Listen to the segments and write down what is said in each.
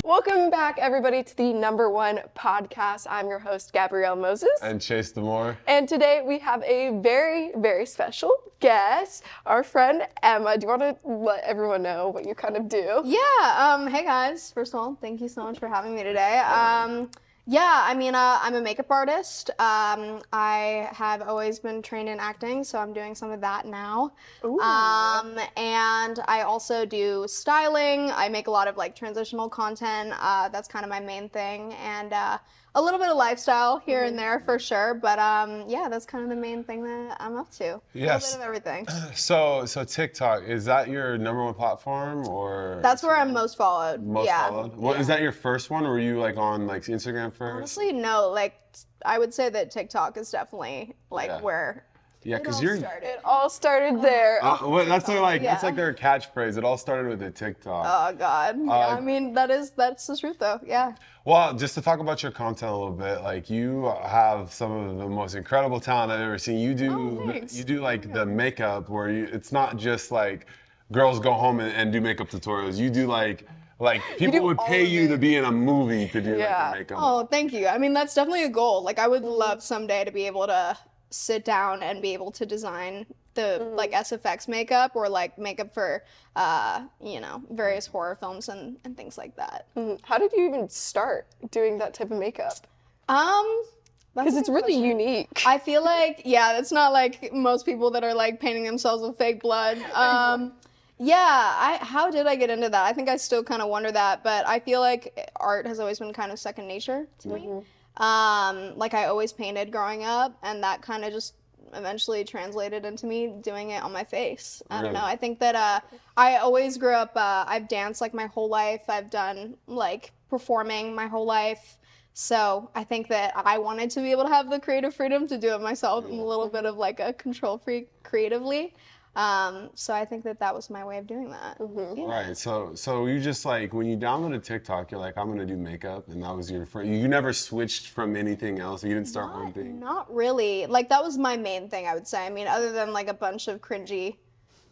Welcome back, everybody, to the #1 podcast. I'm your host, Gabrielle Moses. And Chase Demore. And today we have a very, very special guest, our friend Emma. Do you want to let everyone know what you kind of do? Yeah, hey guys. First of all, thank you so much for having me today. I'm a makeup artist. I have always been trained in acting, so I'm doing some of that now. Ooh. And I also do styling. I make a lot of like transitional content. That's kind of my main thing. And a little bit of lifestyle here and there for sure. But yeah, that's kind of the main thing that I'm up to. Yes. A little bit of everything. So TikTok, is that your #1 platform, or? That's where I'm most followed. Most followed? Well, is that your first one, or were you like on like Instagram first? Honestly, no. Like, I would say that TikTok is definitely like where because It all started there. that's like their catchphrase. It all started with a TikTok. Oh God. I mean, that's the truth though. Yeah. Well, just to talk about your content a little bit, like you have some of the most incredible talent I've ever seen. You do like the makeup where it's not just like girls go home and do makeup tutorials. You do like people would pay you to be in a movie to do like the makeup. Oh, thank you. I mean, that's definitely a goal. Like, I would love someday to be able to sit down and be able to design the like SFX makeup or like makeup for various horror films and things like that. How did you even start doing that type of makeup? Because it's really unique. I feel like, it's not like most people that are like painting themselves with fake blood. How did I get into that? I think I still kind of wonder that, but I feel like art has always been kind of second nature to me. Like I always painted growing up, and that kind of just eventually translated into me doing it on my face. I don't know. I think that I always grew up, I've danced like my whole life. I've done like performing my whole life. So I think that I wanted to be able to have the creative freedom to do it myself. I'm a little bit of like a control freak creatively. So I think that was my way of doing that. Right. So you just like, when you downloaded TikTok, you're like, I'm going to do makeup. And that was your first, you never switched from anything else. You didn't start one thing. Not really. Like that was my main thing, I would say. I mean, other than like a bunch of cringy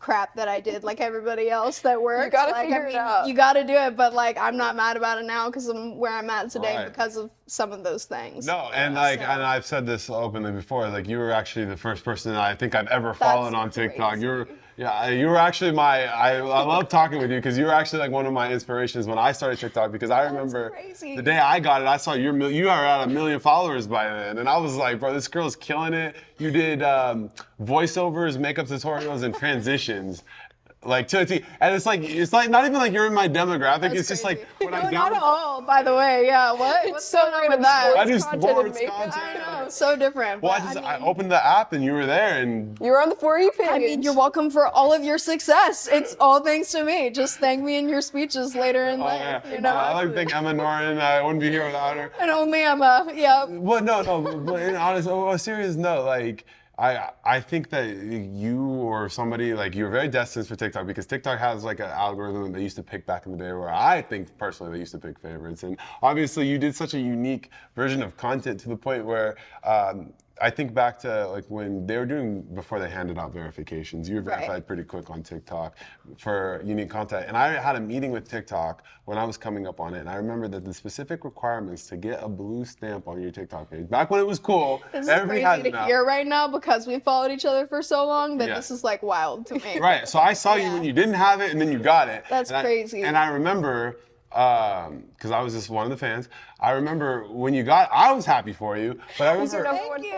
crap that I did like everybody else that worked. You gotta figure it out. You gotta do it, but like I'm not mad about it now because I'm where I'm at today because of some of those things. No, and and I've said this openly before, like you were actually the first person that I think I've ever followed on TikTok. Crazy. You were actually I love talking with you because you were actually like one of my inspirations when I started TikTok, because I remember the day I got it, I saw you are at 1 million followers by then, and I was like, bro, this girl's killing it. You did voiceovers, makeup tutorials, and transitions. Like to a T, and it's like not even like you're in my demographic. It's just like when I not at all. By the way, what's so going on with that? I do sports content. I know, so different. Well, I opened the app and you were there, and you were on the For You page. I mean, you're welcome for all of your success. It's all thanks to me. Just thank me in your speeches later in life. Yeah. You know, I like to think Emma Norton. I wouldn't be here without her. And only Emma. Yeah. Well, no. But in honest, on a serious note, like. I think that you or somebody, like, you're very destined for TikTok, because TikTok has like an algorithm they used to pick back in the day, where I think personally they used to pick favorites. And obviously you did such a unique version of content to the point where I think back to like when they were doing, before they handed out verifications, you were verified pretty quick on TikTok for unique content. And I had a meeting with TikTok when I was coming up on it, and I remember that the specific requirements to get a blue stamp on your TikTok page, back when it was cool, this everybody is had crazy to hear right now because we followed each other for so long that this is like wild to me. Right, so I saw you when you didn't have it, and then you got it. That's crazy. And I remember, because I was just one of the fans, I remember when you got, I was happy for you, but I remember. Thank you.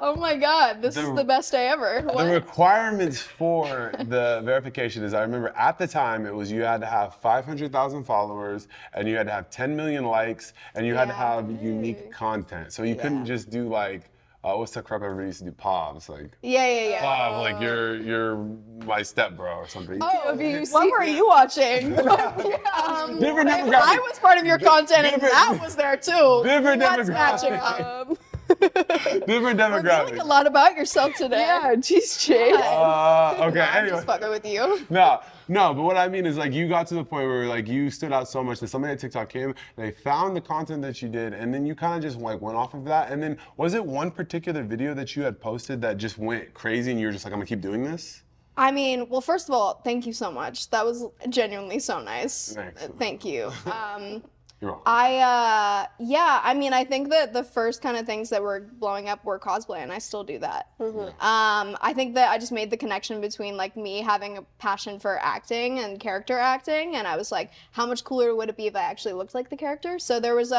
Oh my God, this is the best day ever. The requirements for the verification is, I remember at the time it was you had to have 500,000 followers, and you had to have 10 million likes, and you had to have unique content. So you couldn't just do like, what's the crap everybody used to do? Povs, like. Pov, like you're my stepbro or something. Oh, what were you watching? Different demographic. I was part of your content, and that was there too. Different That's demographic. matching up. Different demographic. We're learning a lot about yourself today. Yeah, geez, Chase. Okay, I'm anyway. just fucking with you. No, but what I mean is, like, you got to the point where like you stood out so much that somebody at TikTok came, they found the content that you did, and then you kind of just like went off of that. And then was it one particular video that you had posted that just went crazy, and you were just like, I'm gonna keep doing this? I mean, well, first of all, thank you so much. That was genuinely so nice. Thanks. Thank you. You're welcome. Yeah, I mean, I think that the first kind of things that were blowing up were cosplay, and I still do that. I think that I just made the connection between like me having a passion for acting and character acting, and I was like, how much cooler would it be if I actually looked like the character? So there was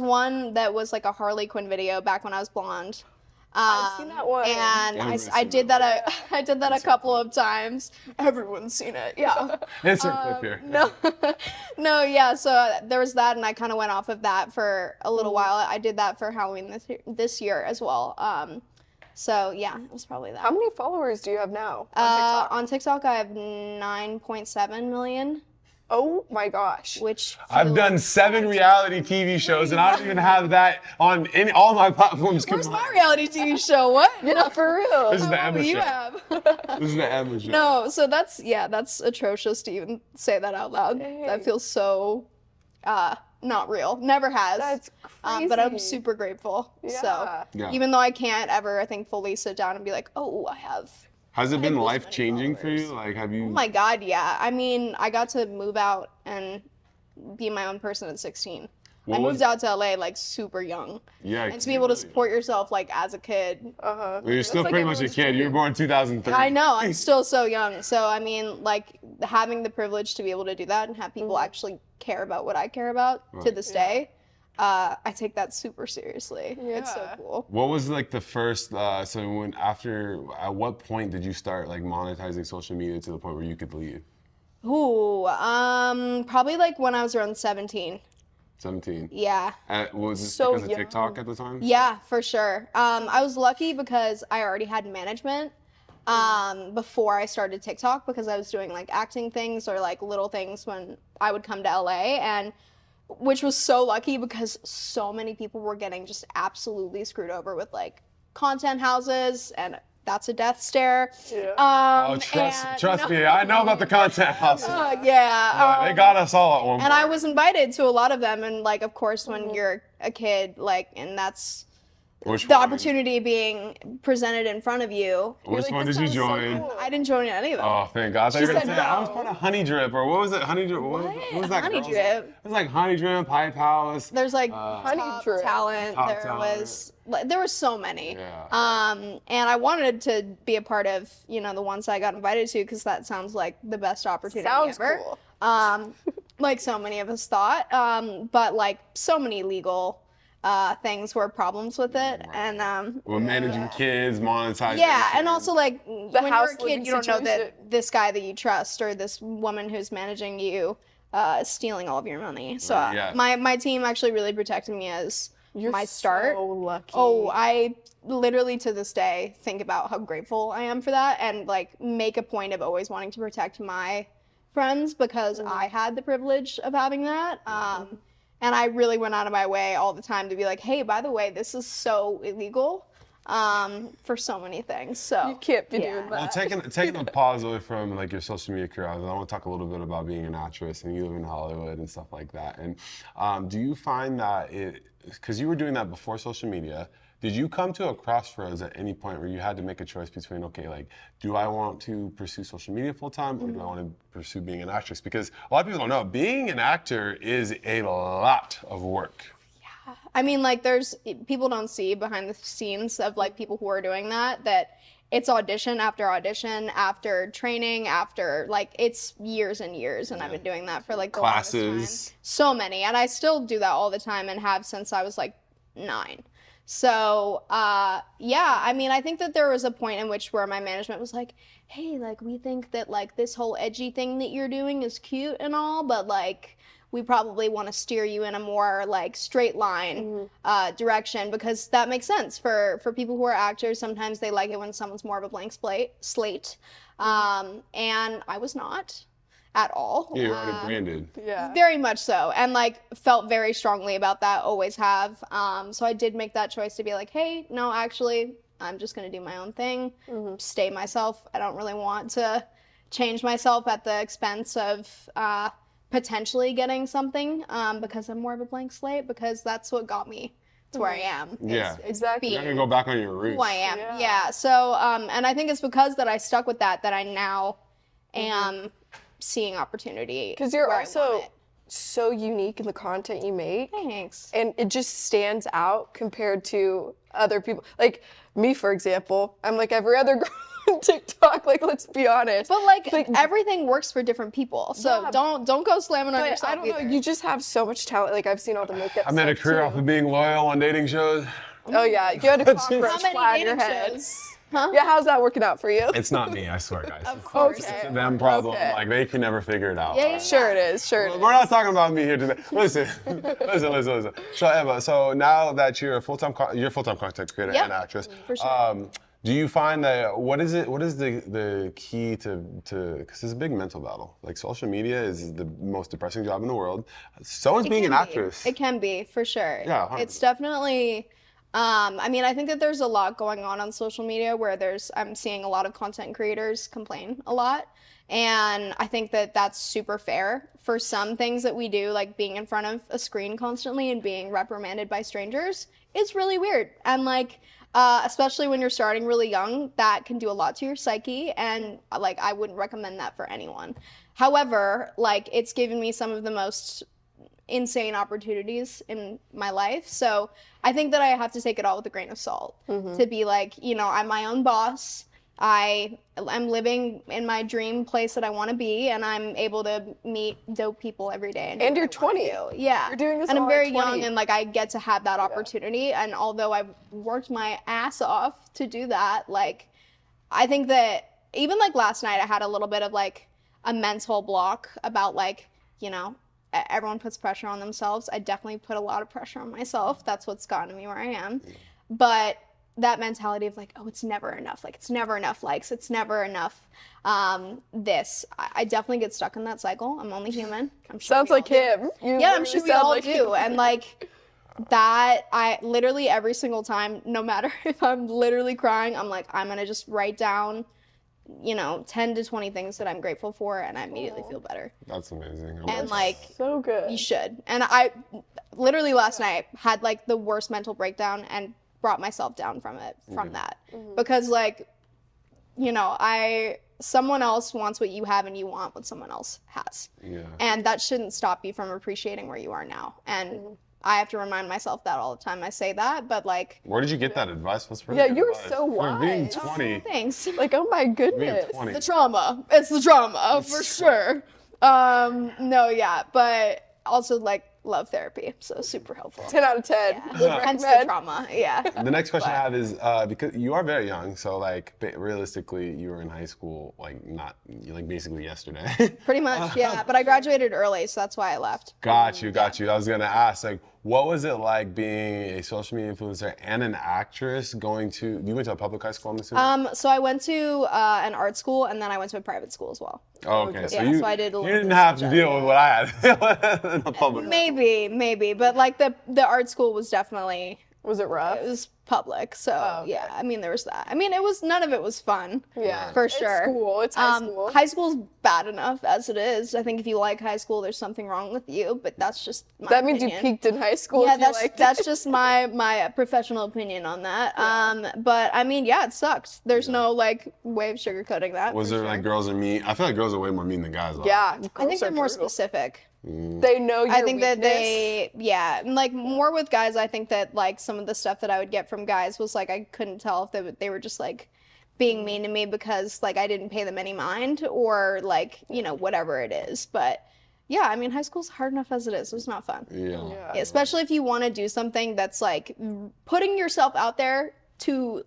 one that was like a Harley Quinn video back when I was blonde. I've seen that one. And Everyone's I seen did that that. I did that a couple of times. Everyone's seen it. Yeah. Insert clip here. No, yeah. So there was that, and I kind of went off of that for a little while. I did that for Halloween this year as well. So yeah, it was probably that. How many followers do you have now on TikTok? On TikTok, I have 9.7 million, Oh my gosh. which I've done 7 reality TV shows, and I don't even have that on all my platforms. Where's my reality TV show? What? Yeah, for real. This is the How Emma many you show. have? This is the Emma show. No, so that's atrocious to even say that out loud. Dang. That feels so not real. Never has. That's crazy. But I'm super grateful. So Yeah. Yeah. even though I can't ever, I think, fully sit down and be like, oh, I have. Has it been this many life changing for you? followers. Like, have you? Oh my God, yeah. I mean, I got to move out and be my own person at 16. What I was- moved out to LA like super young. Yeah. And to be able to clearly. support yourself like as a kid. Uh-huh. Well, you're still like pretty much a everyone's kid. You were born in 2003. I know, I'm still so young. So, I mean, like, having the privilege to be able to do that and have people actually care about what I care about to this day, I take that super seriously. It's so Yeah. cool. What was like the first? At what point did you start like monetizing social media to the point where you could leave? Ooh, probably like when I was around 17. 17. Yeah. Was this So because of young. TikTok at the time? Yeah, for sure. I was lucky because I already had management before I started TikTok because I was doing like acting things or like little things when I would come to LA, and which was so lucky because so many people were getting just absolutely screwed over with like content houses, and that's a death stare. Yeah. Oh, trust me, I know about the content houses. They got us all at one point. And I was invited to a lot of them, and like, of course, when you're a kid, like, and that's Which the one? opportunity being presented in front of you. Which like, one this did you sounds so join? cool. I didn't join any of them. Oh, thank God. I thought you were going to said say, I was no. part of Honey Drip, or what was it? Honey Drip? What was that? Honey girl's Drip? name? It was like Honey Drip, Pipe House. There's like Honey top Drip. talent. Top there talent. was like, there were so many. Yeah. And I wanted to be a part of, you know, the ones I got invited to because that sounds like the best opportunity Sounds ever. cool. Like so many of us thought. But like so many legal things were problems with it, and We're managing kids, monetizing. yeah, and also like when you're house a kid, living you don't know that situation. this guy that you trust or this woman who's managing you is stealing all of your money. So Yeah. my team actually really protected me as You're my start. so lucky. Oh, I literally to this day think about how grateful I am for that, and like make a point of always wanting to protect my friends because I had the privilege of having that. And I really went out of my way all the time to be like, hey, by the way, this is so illegal for so many things. So You can't be yeah. doing Well, that. taking a pause away from like your social media career, I want to talk a little bit about being an actress and you live in Hollywood and stuff like that. And do you find that because you were doing that before social media, did you come to a crossroads at any point where you had to make a choice between, okay, like, do I want to pursue social media full time or do I want to pursue being an actress? Because a lot of people don't know, being an actor is a lot of work. I mean, like, people don't see behind the scenes of like people who are doing that it's audition after training, after like it's years and years, and I've been doing that for like the longest Classes. time. So many, and I still do that all the time and have since I was like 9. So yeah, I mean, I think that there was a point in which where my management was like, hey, like we think that like this whole edgy thing that you're doing is cute and all, but like we probably want to steer you in a more like straight line direction, because that makes sense for people who are actors. Sometimes they like it when someone's more of a blank slate. And I was not at all. Yeah, you're already branded. Yeah. Very much so, and like felt very strongly about that, always have. So I did make that choice to be like, hey, no, actually, I'm just gonna do my own thing, stay myself. I don't really want to change myself at the expense of potentially getting something, because I'm more of a blank slate, because that's what got me to where I am. Yeah. Exactly. You're not gonna go back on your roots. Who I am. Yeah. Yeah. So, and I think it's because that I stuck with that I now am seeing opportunity. Because you're where I want also it. so unique in the content you make. Thanks. And it just stands out compared to other people. Like me, for example, I'm like every other girl on TikTok. Like, let's be honest. But like everything works for different people. So Yeah. don't go slamming on But yourself I don't know. either. You just have so much talent. Like I've seen all the makeup. I made a stuff, career too. off of being loyal on dating shows. Oh yeah, you had a cockroach How many fly on your dating head. shows? Huh? Yeah, how's that working out for you? It's not me, I swear, guys. Of course. Okay. It's them problem. Okay. Like they can never figure it out. Yeah, yeah, Sure it is. Sure it is. We're not talking about me here today. Listen. So Emma, so now that you're a full-time content creator Yep. and actress, For sure. do you find that what is the key to because it's a big mental battle. Like social media is the most depressing job in the world. So is being an actress. It can be, for sure. Yeah, 100%. It's definitely I mean, I think that there's a lot going on social media where I'm seeing a lot of content creators complain a lot. And I think that that's super fair for some things that we do, like being in front of a screen constantly and being reprimanded by strangers. It's really weird. And like, especially when you're starting really young, that can do a lot to your psyche. And like, I wouldn't recommend that for anyone. However, like, it's given me some of the most insane opportunities in my life. So I think that I have to take it all with a grain of salt to be like, you know, I'm my own boss. I'm living in my dream place that I want to be, and I'm able to meet dope people every day. And you're 20. Yeah. You're doing this and I'm all at very 20. young, and like I get to have that opportunity. And although I've worked my ass off to do that, like I think that even like last night I had a little bit of like a mental block about like, you know, everyone puts pressure on themselves. I definitely put a lot of pressure on myself. That's what's gotten me where I am. But that mentality of like, oh, it's never enough. Like, it's never enough likes. It's never enough. I definitely get stuck in that cycle. I'm only human. I'm sure Sounds we all like do. him. You Yeah, I'm literally sure we sound all like do. him. And like that, I literally every single time, no matter if I'm literally crying, I'm like, I'm gonna just write down, you know, 10 to 20 things that I'm grateful for, and I immediately feel better. That's amazing. And like, So good. you should. And I literally last night had like the worst mental breakdown and brought myself down from that. Because like, you know, someone else wants what you have and you want what someone else has. Yeah. And that shouldn't stop you from appreciating where you are now. And I have to remind myself that all the time I say that, but like, Where did you get that advice? What's really Yeah, good you were advice? so For being wise. 20. thanks. Like, oh my Being goodness. 20. The trauma. It's the trauma for sure. No, yeah, but also like love therapy, so super helpful. 10 out of 10. Yeah. Would Hence the recommend. trauma. Yeah. The next question I have is because you are very young, so like realistically, you were in high school like basically yesterday. Pretty much, yeah. But I graduated early, so that's why I left. Got you. I was gonna ask, like, what was it like being a social media influencer and an actress you went to a public high school, I'm assuming? So I went to an art school, and then I went to a private school as well. Oh, okay. So Yeah, you, so I did a you little didn't have to research. deal with what I had in the public. Maybe, but like the art school was definitely, Was it rough? it was public, so okay. yeah. I mean, there was that. I mean, none of it was fun. Yeah. For It's sure. school. It's high school. High school's bad enough as it is. I think if you like high school, there's something wrong with you, but that's just my That means opinion. you peaked in high school. Yeah, if you liked that's it. just my professional opinion on that. But I mean, yeah, it sucked. There's no like way of sugarcoating that. Was for there sure. like girls are mean? I feel like girls are way more mean than guys are. Yeah. I think they're more specific. They know your I think that weakness. and like more with guys, I think that like some of the stuff that I would get from guys was like I couldn't tell if they were just like being mean to me because like I didn't pay them any mind or like, you know, whatever it is. But yeah, I mean, high school's hard enough as it is. It's not fun. Yeah. Yeah. Especially if you want to do something that's like putting yourself out there to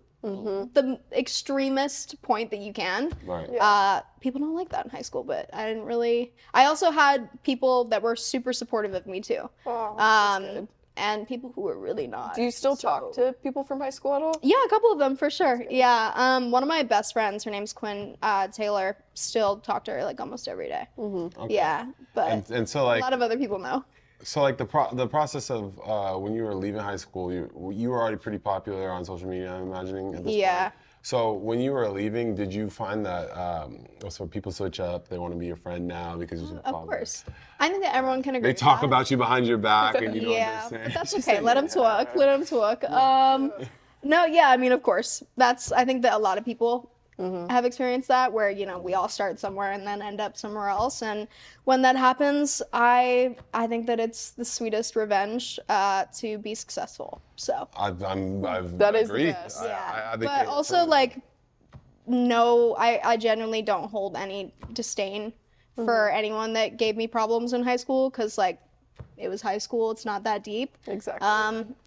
the extremist point that you can. Right. People don't like that in high school, but I also had people that were super supportive of me too. Oh, that's good. And people who were really not. Do you still talk to people from high school at all? Yeah, a couple of them for sure. Yeah. One of my best friends, her name's Quinn Taylor, still talk to her like almost every day. Okay. Yeah. But And so a like lot of other people know. So like the process of when you were leaving high school, you were already pretty popular on social media, I'm imagining at this Yeah. point. So when you were leaving, did you find that so people switch up, they want to be your friend now because you're Of course. I think that everyone can agree They with talk that. about you behind your back and you don't Yeah, understand. but that's okay. Let them talk. Let them talk. No, yeah, I mean, of course. I think that a lot of people have experienced that where, we all start somewhere and then end up somewhere else. And when that happens, I think that it's the sweetest revenge to be successful. So, I've That is the agree. best. yeah. I think But also, like, no, I genuinely don't hold any disdain for anyone that gave me problems in high school because, like, it was high school. It's not that deep. Exactly.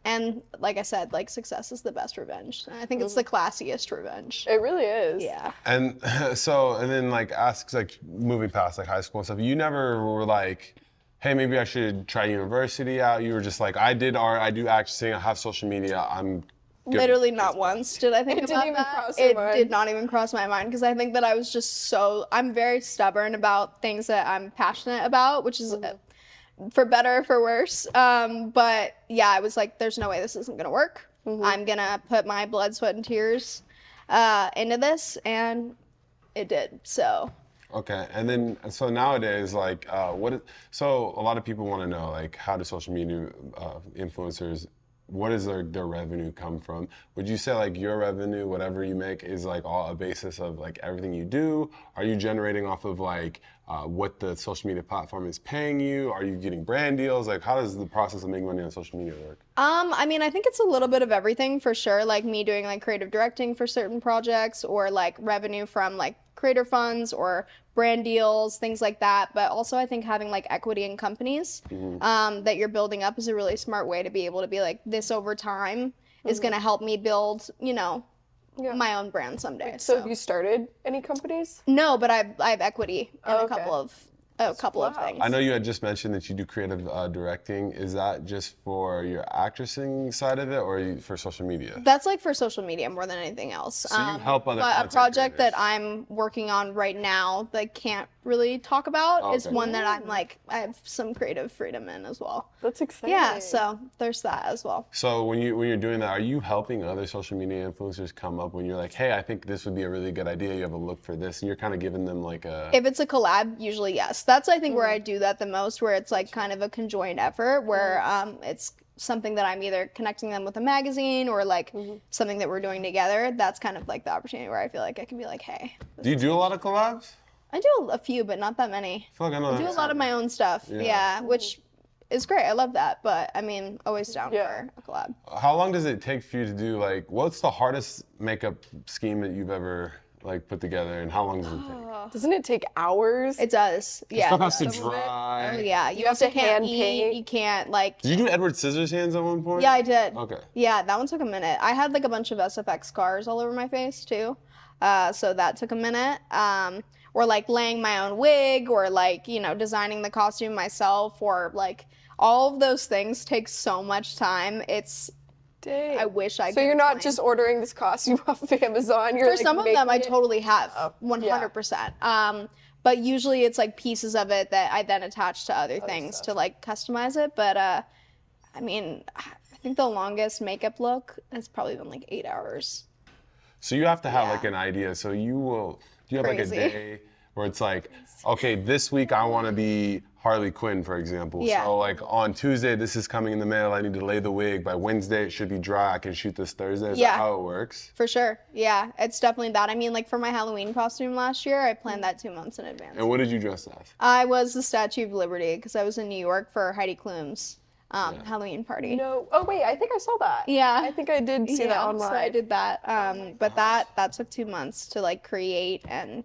And like I said, like success is the best revenge. And I think it's the classiest revenge. It really is. Yeah. And and then like moving past like high school and stuff, you never were like, hey, maybe I should try university out. You were just like, I did art, I do acting, I have social media, I'm good. Literally not once did I think It about didn't even that. cross your It mind. did not even cross my mind because I think that I was just I'm very stubborn about things that I'm passionate about, which is for better or for worse. But yeah, I was like, there's no way this isn't gonna work. I'm gonna put my blood, sweat, and tears into this, and it did. So. Okay, and then so nowadays, like, so a lot of people want to know, like, how do social media influencers, what does their revenue come from? Would you say like your revenue, whatever you make, is like all a basis of like everything you do? Are you generating off of like what the social media platform is paying you? Are you getting brand deals? Like, how does the process of making money on social media work? I mean, I think it's a little bit of everything for sure. Like me doing like creative directing for certain projects, or like revenue from like creator funds or brand deals, things like that. But also I think having like equity in companies that you're building up is a really smart way to be able to be like, this over time is going to help me build, my own brand someday. So have you started any companies? No, but I have equity in Oh, a okay. couple of things. I know you had just mentioned that you do creative directing. Is that just for your actressing side of it, or for social media? That's like for social media more than anything else. So you help other But a content project creators. that I'm working on right now that I can't really talk about is Okay. one that I have some creative freedom in as well. That's exciting. Yeah, so there's that as well. So when you're doing that, are you helping other social media influencers come up when you're like, hey, I think this would be a really good idea. You have a look for this, and you're kind of giving them like a. If it's a collab, usually yes. That's I think where I do that the most, where it's like kind of a conjoined effort, where it's something that I'm either connecting them with a magazine or like something that we're doing together. That's kind of like the opportunity where I feel like I can be like, hey. Do you do a lot of collabs? I do a few, but not that many. I feel like I know. I do a lot of my own stuff. Yeah, which is great. I love that. But I mean, always down for a collab. How long does it take for you to do like? What's the hardest makeup scheme that you've ever like put together, and how long does it take? Doesn't it take hours? It does. Yeah. Stuff has to Some of it. dry. Oh, yeah. You have also to can't hand eat. paint. You can't like. Did you do Edward Scissorhands at one point? Yeah, I did. Okay. Yeah, that one took a minute. I had like a bunch of SFX scars all over my face too, so that took a minute. Or like laying my own wig, or like designing the costume myself, or like all of those things take so much time. Dang. I wish I could. So you're not explain. just ordering this costume off of Amazon. You're For like, some of them, I making it? totally have, Oh, 100%. But usually it's like pieces of it that I then attach to other things stuff. to like customize it. But I mean, I think the longest makeup look has probably been like 8 hours. So you have to have Yeah. like an idea. So do you have like a Crazy. day where it's like, okay, this week I want to be Harley Quinn, for example. Yeah. So like on Tuesday, this is coming in the mail. I need to lay the wig. By Wednesday, it should be dry. I can shoot this Thursday. Is Yeah. that how it works? For sure. Yeah, it's definitely that. I mean, like for my Halloween costume last year, I planned that 2 months in advance. And what did you dress as? I was the Statue of Liberty because I was in New York for Heidi Klum's Halloween party. No. Oh wait, I think I saw that. Yeah. I think I did see that Yeah, online. So I did that. But that took 2 months to like create and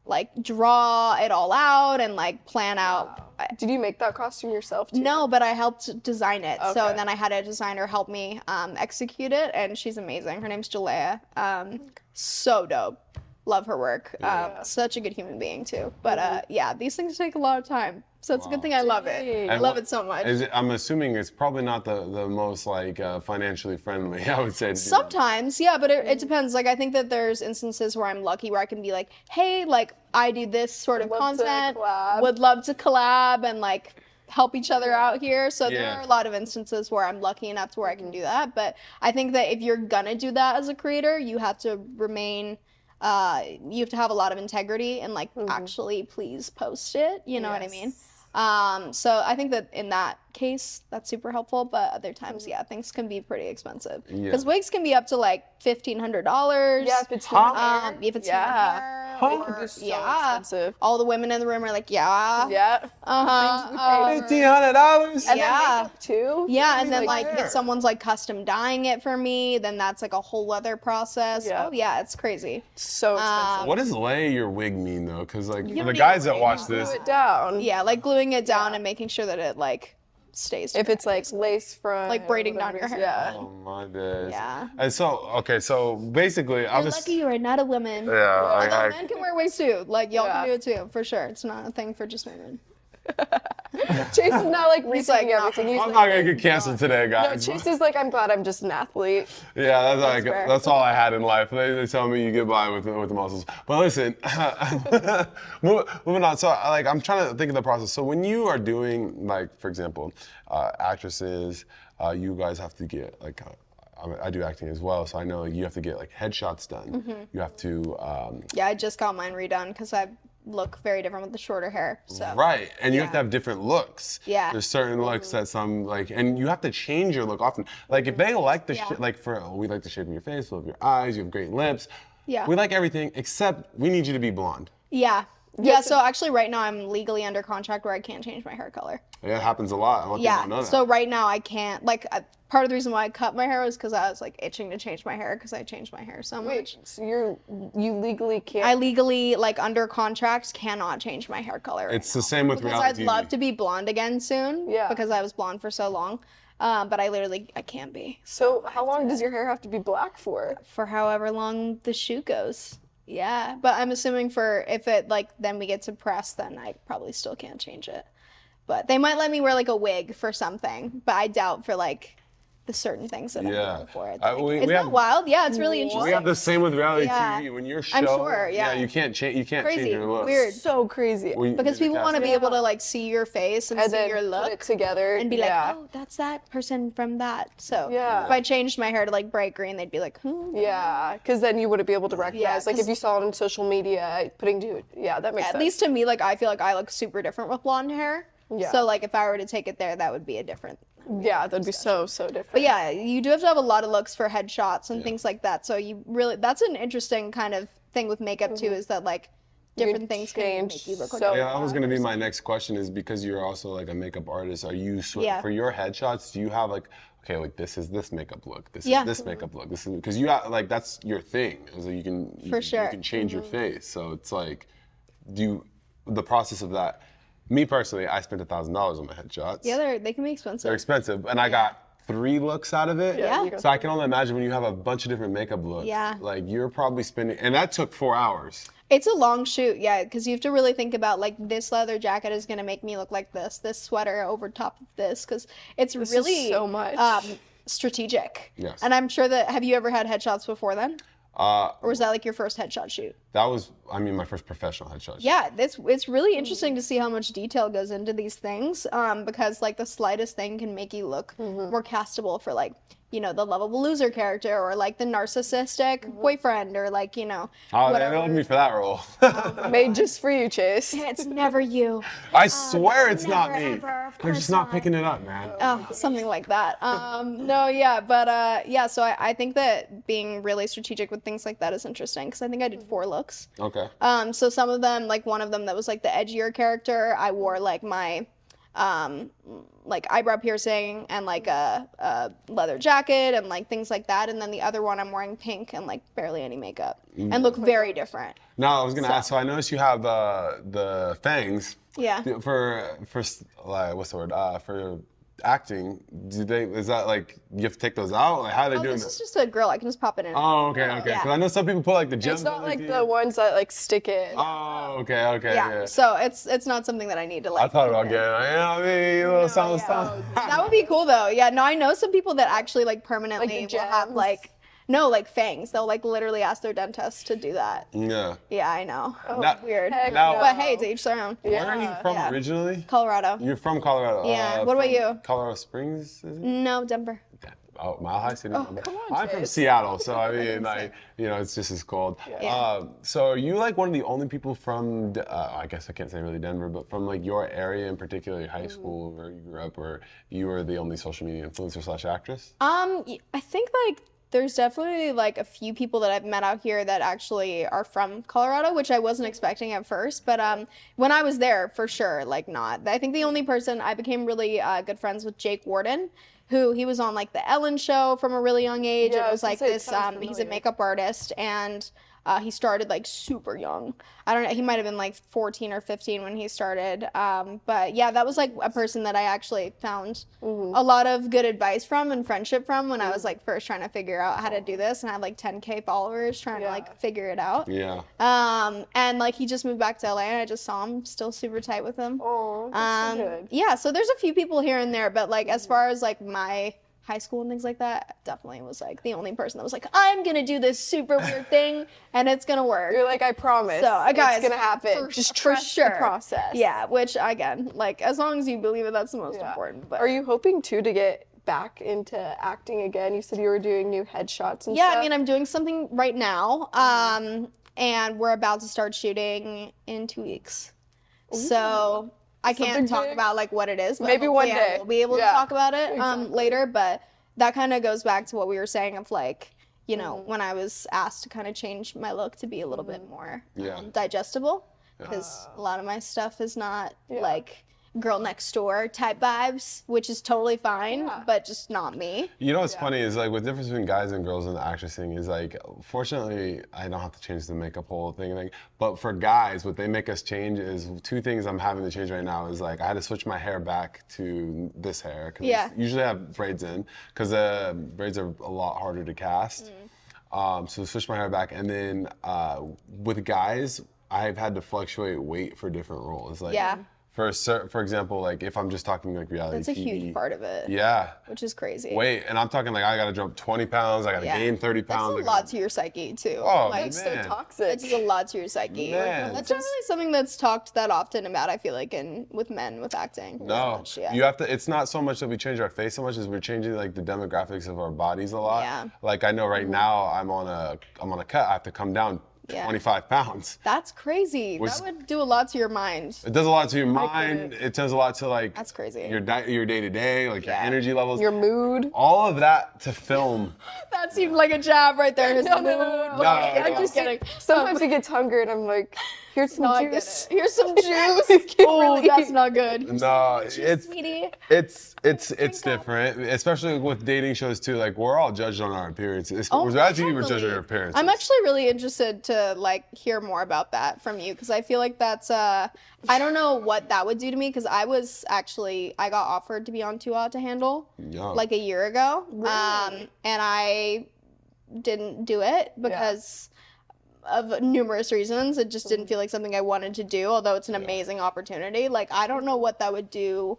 like draw it all out and like plan out. Did you make that costume yourself too? No, but I helped design it. So Okay. then I had a designer help me execute it, and she's amazing. Her name's Jalea. So dope. Love her work. Such a good human being too. But yeah, these things take a lot of time. So it's a good thing I love it. I And love what- it so much. I'm assuming it's probably not the most like financially friendly, I would say. to do that. Sometimes, yeah, but it depends. Like, I think that there's instances where I'm lucky where I can be like, hey, like, I do this sort of Would love to content, collab. would love to collab, and like, help each other out here. So there Yeah. are a lot of instances where I'm lucky enough to where I can do that. But I think that if you're gonna do that as a creator, you have to remain you have to have a lot of integrity and like actually please post it. You know what I mean? So I think that in that case, that's super helpful. But other times, yeah, things can be pretty expensive because wigs can be up to like $1,500. Yeah, if it's if it's hair, or, expensive. all the women in the room are like, yeah, Yeah. $1,500. And yeah. then makeup too. Yeah, and then like hair. if someone's like custom dyeing it for me, then that's like a whole other process. Yeah. Oh yeah, it's crazy. So expensive. What does lay your wig mean though? Because like for the need guys a that wig. watch this, Glue it down. Yeah, like gluing it down and making sure that it like stays. If it's like lace front, Like braiding down whatever your it is, hair. Yeah. oh my days. Yeah. And so okay, so basically, I You're was lucky you are not a woman. yeah. Although men can wear wigs too. Like y'all Yeah. can do it too, for sure. It's not a thing for just women. Chase is not like He's like, rethinking everything. He's I'm like, not gonna get canceled today, no, guys. Chase is like, I'm glad I'm just an athlete. Yeah, fair. that's all I had in life. They tell me you get by with the muscles. But listen, moving on. So like I'm trying to think of the process. So when you are doing like, for example, actresses, you guys have to get like. I do acting as well, so I know you have to get like headshots done. You have to Yeah, I just got mine redone because I look very different with the shorter hair. So right, and you have to have different looks. Yeah. There's certain looks that some like, and you have to change your look often. Like if they like the like we like the shape of your face, we love your eyes, you have great lips. Yeah. We like everything except we need you to be blonde. Yeah. Yeah, so actually right now I'm legally under contract where I can't change my hair color. It happens a lot. A lot of people Yeah, don't know that. so right now I can't, like, part of the reason why I cut my hair was because I was, like, itching to change my hair because I changed my hair so much. Wait, so you legally can't. I legally, like, under contract cannot change my hair color. It's the same with because reality I'd TV. love to be blonde again soon. Yeah. Because I was blonde for so long. But I can't be. So how long does your hair have to be black for? For however long the shoot goes. Yeah, but I'm assuming for if it like then we get to press, then I probably still can't change it. But they might let me wear like a wig for something, but I doubt for like the certain things that I'm going for it. We Isn't have- that wild? Yeah, it's really interesting. We have the same with reality Yeah. TV. When you're I'm show, sure, yeah. you can't change. You can't Crazy, change your look. weird. So crazy. Because people want to be able to like see your face and, And see then your put look it together and be yeah. like, oh, that's that person from that. So Yeah. if I changed my hair to like bright green, they'd be like, who? Yeah, because then you wouldn't be able to recognize. Like if 'cause- you saw it on social media, putting to yeah, that makes At sense. least to me, like I feel like I look super different with blonde hair. Yeah. So like if I were to take it there, that would be a different. Yeah, that'd be so different. But yeah, you do have to have a lot of looks for headshots and things like that. So you really, that's an interesting kind of thing with makeup too, is that like different things can change make you look like so- Yeah, that was gonna be my next question. Is because you're also like a makeup artist. Are you Yeah. for your headshots? Do you have like okay, like this is this makeup look. This Yeah. is this makeup look. This is because you have, like that's your thing. So you can For sure. you can change your face. So it's like the process of that. Me personally, I spent $1,000 on my headshots. Yeah, they can be They're expensive. expensive, and I got 3 looks out of it. Yeah. you got So I can only imagine when you have a bunch of different makeup looks. Yeah. Like you're probably spending, and that took 4 hours. It's a long shoot, yeah, because you have to really think about like this leather jacket is gonna make me look like this sweater over top of this, because it's is really so much. strategic. Yes. And I'm sure that, have you ever had headshots before then? Or was that like your first headshot shoot? That was, I mean, my first professional headshot. Yeah, it's really interesting to see how much detail goes into these things, because like the slightest thing can make you look more castable for like, you know, the lovable loser character or like the narcissistic boyfriend or like, you know, Oh, they whatever. loved me for that role. Made just for you, Chase. It's never you. I swear it's not never, me. ever, of They're just course not not. picking it up, man. Oh, something like that. No, yeah, but yeah, so I think that being really strategic with things like that is interesting because I think I did 4 looks. Okay. So some of them, like one of them that was like the edgier character, I wore like my like eyebrow piercing and like a leather jacket and like things like that. And then the other one I'm wearing pink and like barely any makeup and look very different. Now I was gonna ask. So I noticed you have the fangs. Yeah. For like what's the word? For acting, is that like you have to take those out? Like how are they Oh, doing this that? is just a grill. I can just pop it in. Oh, okay, okay. Yeah. Because I know some people put like the gems. It's not on like their the teeth. ones that like stick in. Oh, okay. Yeah. So it's not something that I need to like. I thought about keep in. getting, you know what I mean, a little something, something. That would be cool though. Yeah, no, I know some people that actually like permanently Like the will have gems? like No, like fangs. They'll like literally ask their dentist to do that. Yeah. Yeah, I know. Now- Weird. now- But hey, to each their own. Where are you from Yeah. originally? Colorado. You're from Colorado. Yeah. What about from you? Colorado Springs, is it? No, Denver. Oh, Mile High City. come on, I'm from Chase. Seattle, so I mean, like, you know, it's just as cold. Yeah. So are you like one of the only people from, I guess I can't say really Denver, but from like your area in particular, your high school where you grew up, where you were the only social media influencer / actress? I think like there's definitely like a few people that I've met out here that actually are from Colorado, which I wasn't expecting at first. But when I was there, for sure, like not. I think the only person I became really good friends with Jake Warden, who he was on like the Ellen show from a really young age. Yeah, I It was was gonna like say, it this. sounds He's a familiar. makeup artist, and he started like super young. I don't know. He might have been like 14 or 15 when he started. But yeah, that was like a person that I actually found a lot of good advice from and friendship from when I was like first trying to figure out how to do this, and I had like 10K followers trying to like figure it out. Yeah. And like he just moved back to LA, and I just saw him, still super tight with him. Oh, that's so good. Yeah, so there's a few people here and there, but like as far as like my high school and things like that, definitely was like the only person that was like, I'm gonna do this super weird thing and it's gonna work. You're like, I promise. So, guys, it's gonna happen. Just for trust sure. the process. Yeah, which again, like as long as you believe it, that's the most important. But Are you hoping too to get back into acting again? You said you were doing new headshots and yeah, stuff. I mean, I'm doing something right now, and we're about to start shooting in 2 weeks. So I can't Something talk big. about like what it is, but Maybe one hopefully day. we'll be able to Yeah. talk about it Exactly. later. But that kind of goes back to what we were saying of like, you know, Mm-hmm. when I was asked to kind of change my look to be a little bit more Yeah. digestible, because a lot of my stuff is not like girl next door type vibes, which is totally fine, but just not me. You know what's funny is like, with the difference between guys and girls in the actress thing is like, fortunately, I don't have to change the makeup whole thing. Like, but for guys, what they make us change is two things I'm having to change right now is like, I had to switch my hair back to this hair. Cause Yeah. usually I have braids in, because braids are a lot harder to cast. So switch my hair back. And then with guys, I've had to fluctuate weight for different roles. Like, Yeah. for example, like if I'm just talking like reality That's a TV. huge part of it, Yeah. which is crazy. Weight, and I'm talking like I gotta jump 20 pounds, I gotta Yeah. gain 30 pounds. That's a lot to your psyche too. Oh, like, man. It's so toxic. it's just a lot to your psyche. Man. That's not really something that's talked that often about, I feel like, with men with acting. No, Much, yeah. you have to. It's not so much that we change our face so much as we're changing like the demographics of our bodies a lot. Yeah. Like I know right now I'm on a cut. I have to come down Yeah. 25 pounds. That's crazy. Which- That would do a lot to your mind. It does a lot to your mind. couldn't. It does a lot to like That's crazy. your day to day, like your Yeah. energy levels. Your mood. all of that to film. That seemed like a jab right there. His No, mood. no, I no. just kidding. sometimes he gets hungry and I'm like, here's some No, I get juice. it. Here's some juice. You can't Oh, really that's eat. not good. No, it's Sweetie. it's different, especially with dating shows too. Like we're all judged on our appearances. Oh, With reality TV, we're judged on heavily. our appearances. I'm actually really interested to like hear more about that from you, because I feel like that's I don't know what that would do to me, because I got offered to be on Too Hot to Handle Young. like a year ago, and I didn't do it because of numerous reasons. It just didn't feel like something I wanted to do, although it's an amazing opportunity. Like I don't know what that would do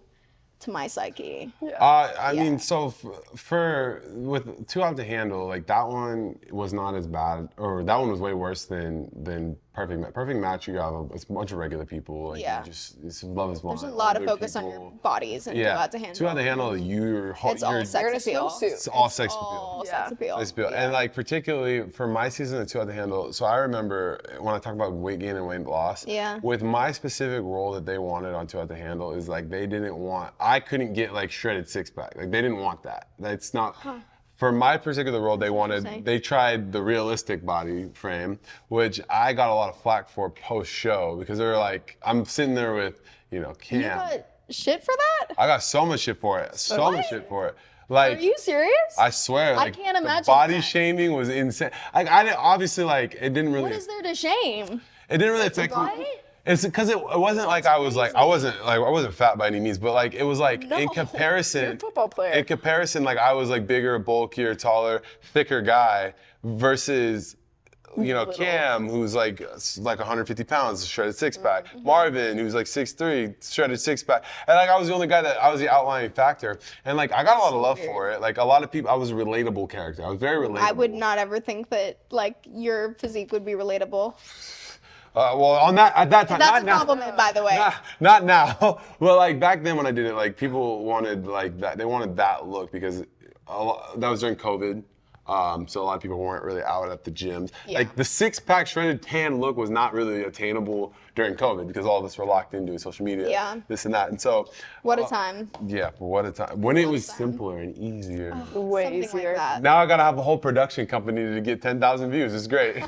to my psyche. I mean, so for with Too Hot to Handle, like that one was not as bad, or that one was way worse than Perfect Match. You have it's a bunch of regular people. Like, Yeah. you just it's love is blind. There's a lot of older focus on your people. bodies and Too Yeah, Hot to Handle. Too Hot to Handle. It's all You're in sex a appeal. snowsuit. It's all sex appeal. All Yeah. sex appeal. Sex appeal. And like particularly for my season of Too Hot to Handle, so I remember when I talk about weight gain and weight loss, Yeah. with my specific role that they wanted on Too Hot to Handle is like they didn't want, I couldn't get like shredded six pack. Like they didn't want that. That's not, for my particular role, interesting. they tried the realistic body frame, which I got a lot of flack for post show because they were like, I'm sitting there with, Cam. You got shit for that? I got so much shit for it. So much shit for it. Like, Are you serious? I swear, like, can't imagine the body that. shaming was insane. Like, I didn't, obviously, like, it didn't really, What is there to shame? it didn't really affect me. What? It's because it wasn't like I wasn't fat by any means, but like it was like in No. comparison, You're a football player. in comparison, like I was like bigger, bulkier, taller, thicker guy versus Cam, who's like 150 pounds, shredded six pack. Marvin, who's like 6'3", shredded six pack. And like I was the only guy I was the outlining factor. And like I got a lot of love for it. Like a lot of people, I was a relatable character. I was very relatable. I would not ever think that like your physique would be relatable. Well, at that time, That's not a compliment, by the way. Not now. Well, like back then when I did it, like people wanted like that. They wanted that look because that was during COVID. So a lot of people weren't really out at the gyms. Yeah. Like the six-pack shredded tan look was not really attainable during COVID because all of us were locked in doing social media, this and that. And so, what a time. Yeah, what a time. When it was simpler and easier. Way Something easier. like that. Now I gotta have a whole production company to get 10,000 views. It's great.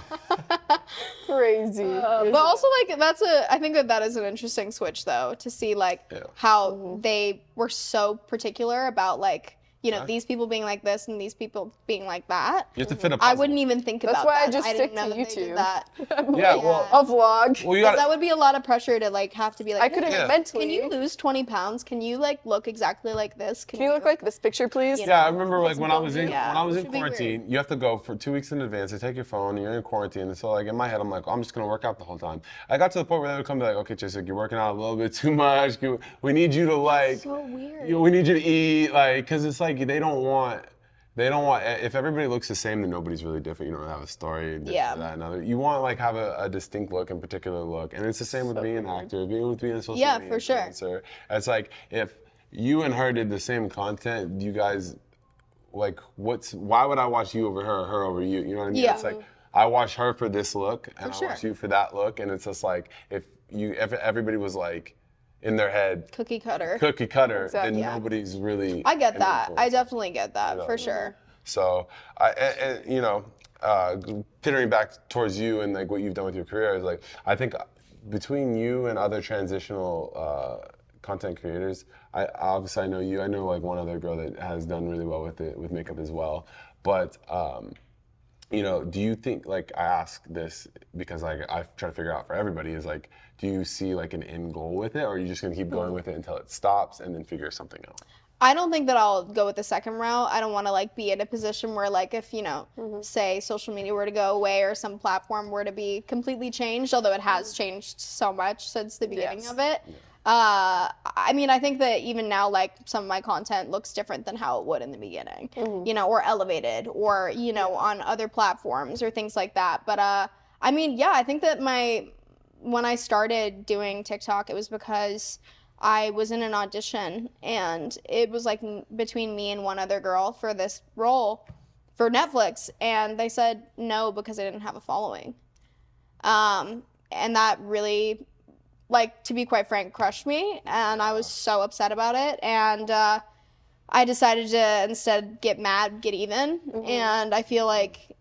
Crazy. But also, like, I think that is an interesting switch, though, to see, like, how they were so particular about, like, these people being like this and these people being like that. You have to fit a puzzle. I wouldn't even think about that. That's why I just didn't stick know to that they did YouTube. that. Yeah, well, A vlog. well, you Because gotta, that would be a lot of pressure to, like, have to be like, I couldn't Yeah. mentally. can you lose 20 pounds? Can you, like, look exactly like this? Can you look like this picture, please? Yeah, I remember like when I was in Should be quarantine, you have to go for 2 weeks in advance. They take your phone, and you're in quarantine. And so like in my head, I'm like, I'm just gonna work out the whole time. I got to the point where they would come be like, okay, Jessica, you're working out a little bit too much. We need you to like, So weird. we need you to eat, like, cause it's like they don't want. If everybody looks the same, then nobody's really different. You don't have a story, this, that, and other. You want like have a distinct look and particular look, and it's the same with being an actor, being a social media for sure. influencer. It's like if you and her did the same content, you guys, like, why would I watch you over her or her over you? You know what I mean? Yeah. It's like I watch her for this look, and For I watch sure. you for that look, and it's just like if everybody was like in their head Cookie cutter. then nobody's really. I get an that. I influencer. definitely get that, for sure. So, pittering back towards you and like what you've done with your career is like, I think between you and other transitional content creators, I know you. I know like one other girl that has done really well with it with makeup as well. But do you think, like, I ask this because like I try to figure out for everybody is like, do you see like an end goal with it, or are you just gonna keep going with it until it stops and then figure something out? I don't think that I'll go with the second route. I don't want to like be in a position where like if, say social media were to go away or some platform were to be completely changed, although it has changed so much since the beginning of it. I mean, I think that even now, like some of my content looks different than how it would in the beginning, or elevated or, on other platforms or things like that. But, I mean, yeah, I think that when I started doing TikTok, it was because I was in an audition and it was like between me and one other girl for this role for Netflix. And they said no because I didn't have a following. And that really, like, to be quite frank, crushed me. And I was so upset about it. And I decided to instead get mad, get even. And I feel like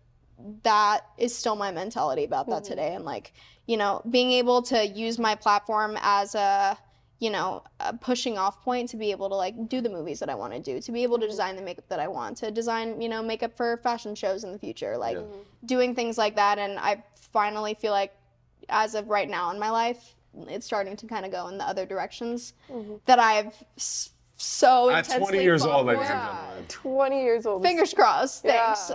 that is still my mentality about that today. And like, being able to use my platform as a pushing off point to be able to like do the movies that I want to do, to be able to design the makeup that I want, to design, makeup for fashion shows in the future, like doing things like that. And I finally feel like as of right now in my life, it's starting to kind of go in the other directions that I've so intensely At 20 years old, fought ladies for. and gentlemen. 20 years old. Fingers crossed. Thanks.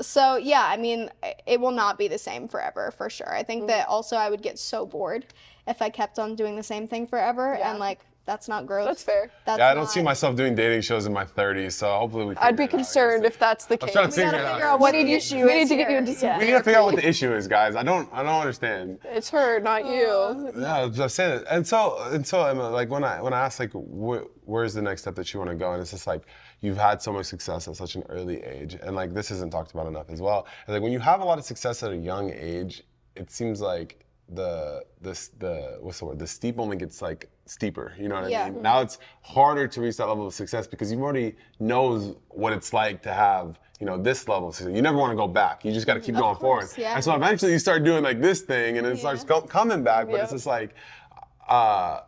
So yeah, I mean, it will not be the same forever, for sure. I think that also I would get so bored if I kept on doing the same thing forever, and like that's not growth. That's fair. I don't see myself doing dating shows in my 30s, so hopefully we. I'd be concerned if that's the case. I'm trying to figure it out. what the issue is. We need to get you into some. We need to figure out what the issue is, guys. I don't understand. It's her, not you. Yeah, I was just saying it. And so Emma, like when I ask like where's the next step that you want to go, and it's just like you've had so much success at such an early age, and like this isn't talked about enough as well. And like when you have a lot of success at a young age, it seems like the what's the word? The steep only gets like steeper. You know what I mean? Now it's harder to reach that level of success because you've already knows what it's like to have this level of success. You never want to go back. You just got to keep going forward. Yeah. And so eventually you start doing like this thing, and it starts coming back. But it's just like, how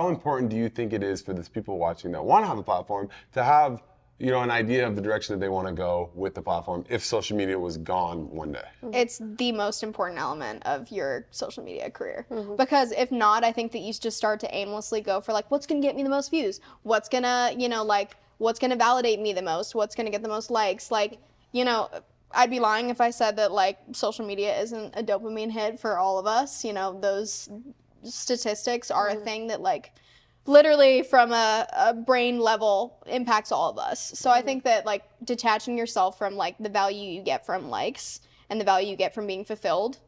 important do you think it is for these people watching that want to have a platform to have an idea of the direction that they want to go with the platform if social media was gone one day? It's the most important element of your social media career. Because if not, I think that you just start to aimlessly go for like, what's going to get me the most views? What's going to, what's going to validate me the most? What's going to get the most likes? Like, I'd be lying if I said that like social media isn't a dopamine hit for all of us. You know, those statistics are a thing that like literally from a brain level impacts all of us. So I think that like detaching yourself from like the value you get from likes and the value you get from being fulfilled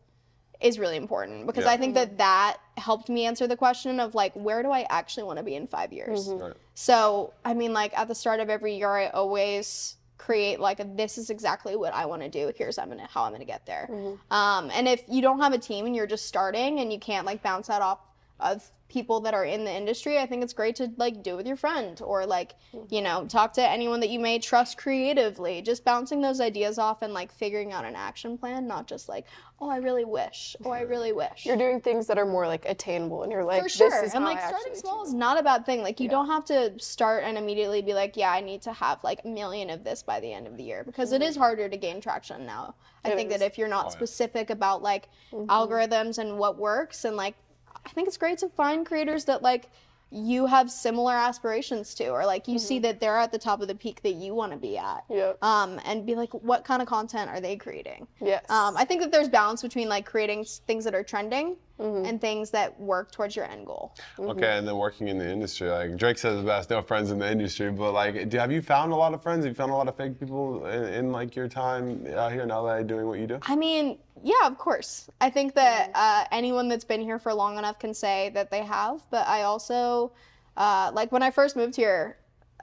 is really important, because I think that helped me answer the question of like, where do I actually want to be in 5 years? Right. So, I mean, like at the start of every year, I always create like this is exactly what I want to do. Here's how I'm gonna get there. And if you don't have a team and you're just starting and you can't like bounce that off of people that are in the industry, I think it's great to like do it with your friend, or like, you know, talk to anyone that you may trust creatively. Just bouncing those ideas off and like figuring out an action plan, not just like, oh, I really wish. Oh, I really wish. You're doing things that are more like attainable, and you're like, For sure. this is And how like I starting actually small achieve is not a bad thing. Like you don't have to start and immediately be like, yeah, I need to have like 1 million of this by the end of the year, because it is harder to gain traction now. I think that if you're not specific about like algorithms and what works, and like I think it's great to find creators that like you have similar aspirations to, or like you see that they're at the top of the peak that you want to be at. Yep. And be like, what kind of content are they creating? Yes. I think that there's balance between like creating things that are trending and things that work towards your end goal. Okay, and then working in the industry, like Drake says the best, no friends in the industry, but like, have you found a lot of friends? Have you found a lot of fake people in like your time out here in LA doing what you do? I mean, yeah, of course. I think that anyone that's been here for long enough can say that they have, but I also, like when I first moved here,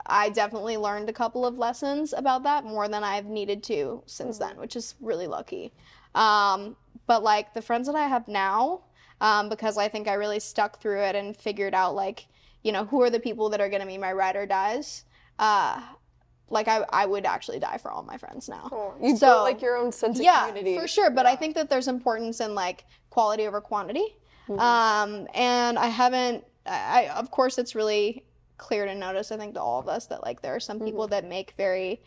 I definitely learned a couple of lessons about that, more than I've needed to since then, which is really lucky. But like the friends that I have now, because I think I really stuck through it and figured out like, you know, who are the people that are going to be my ride or dies. Like I would actually die for all my friends now. Oh, you built like your own sense of community. Yeah, for sure. But I think that there's importance in like quality over quantity. And I haven't, of course it's really clear to notice, I think, to all of us that like there are some people that make very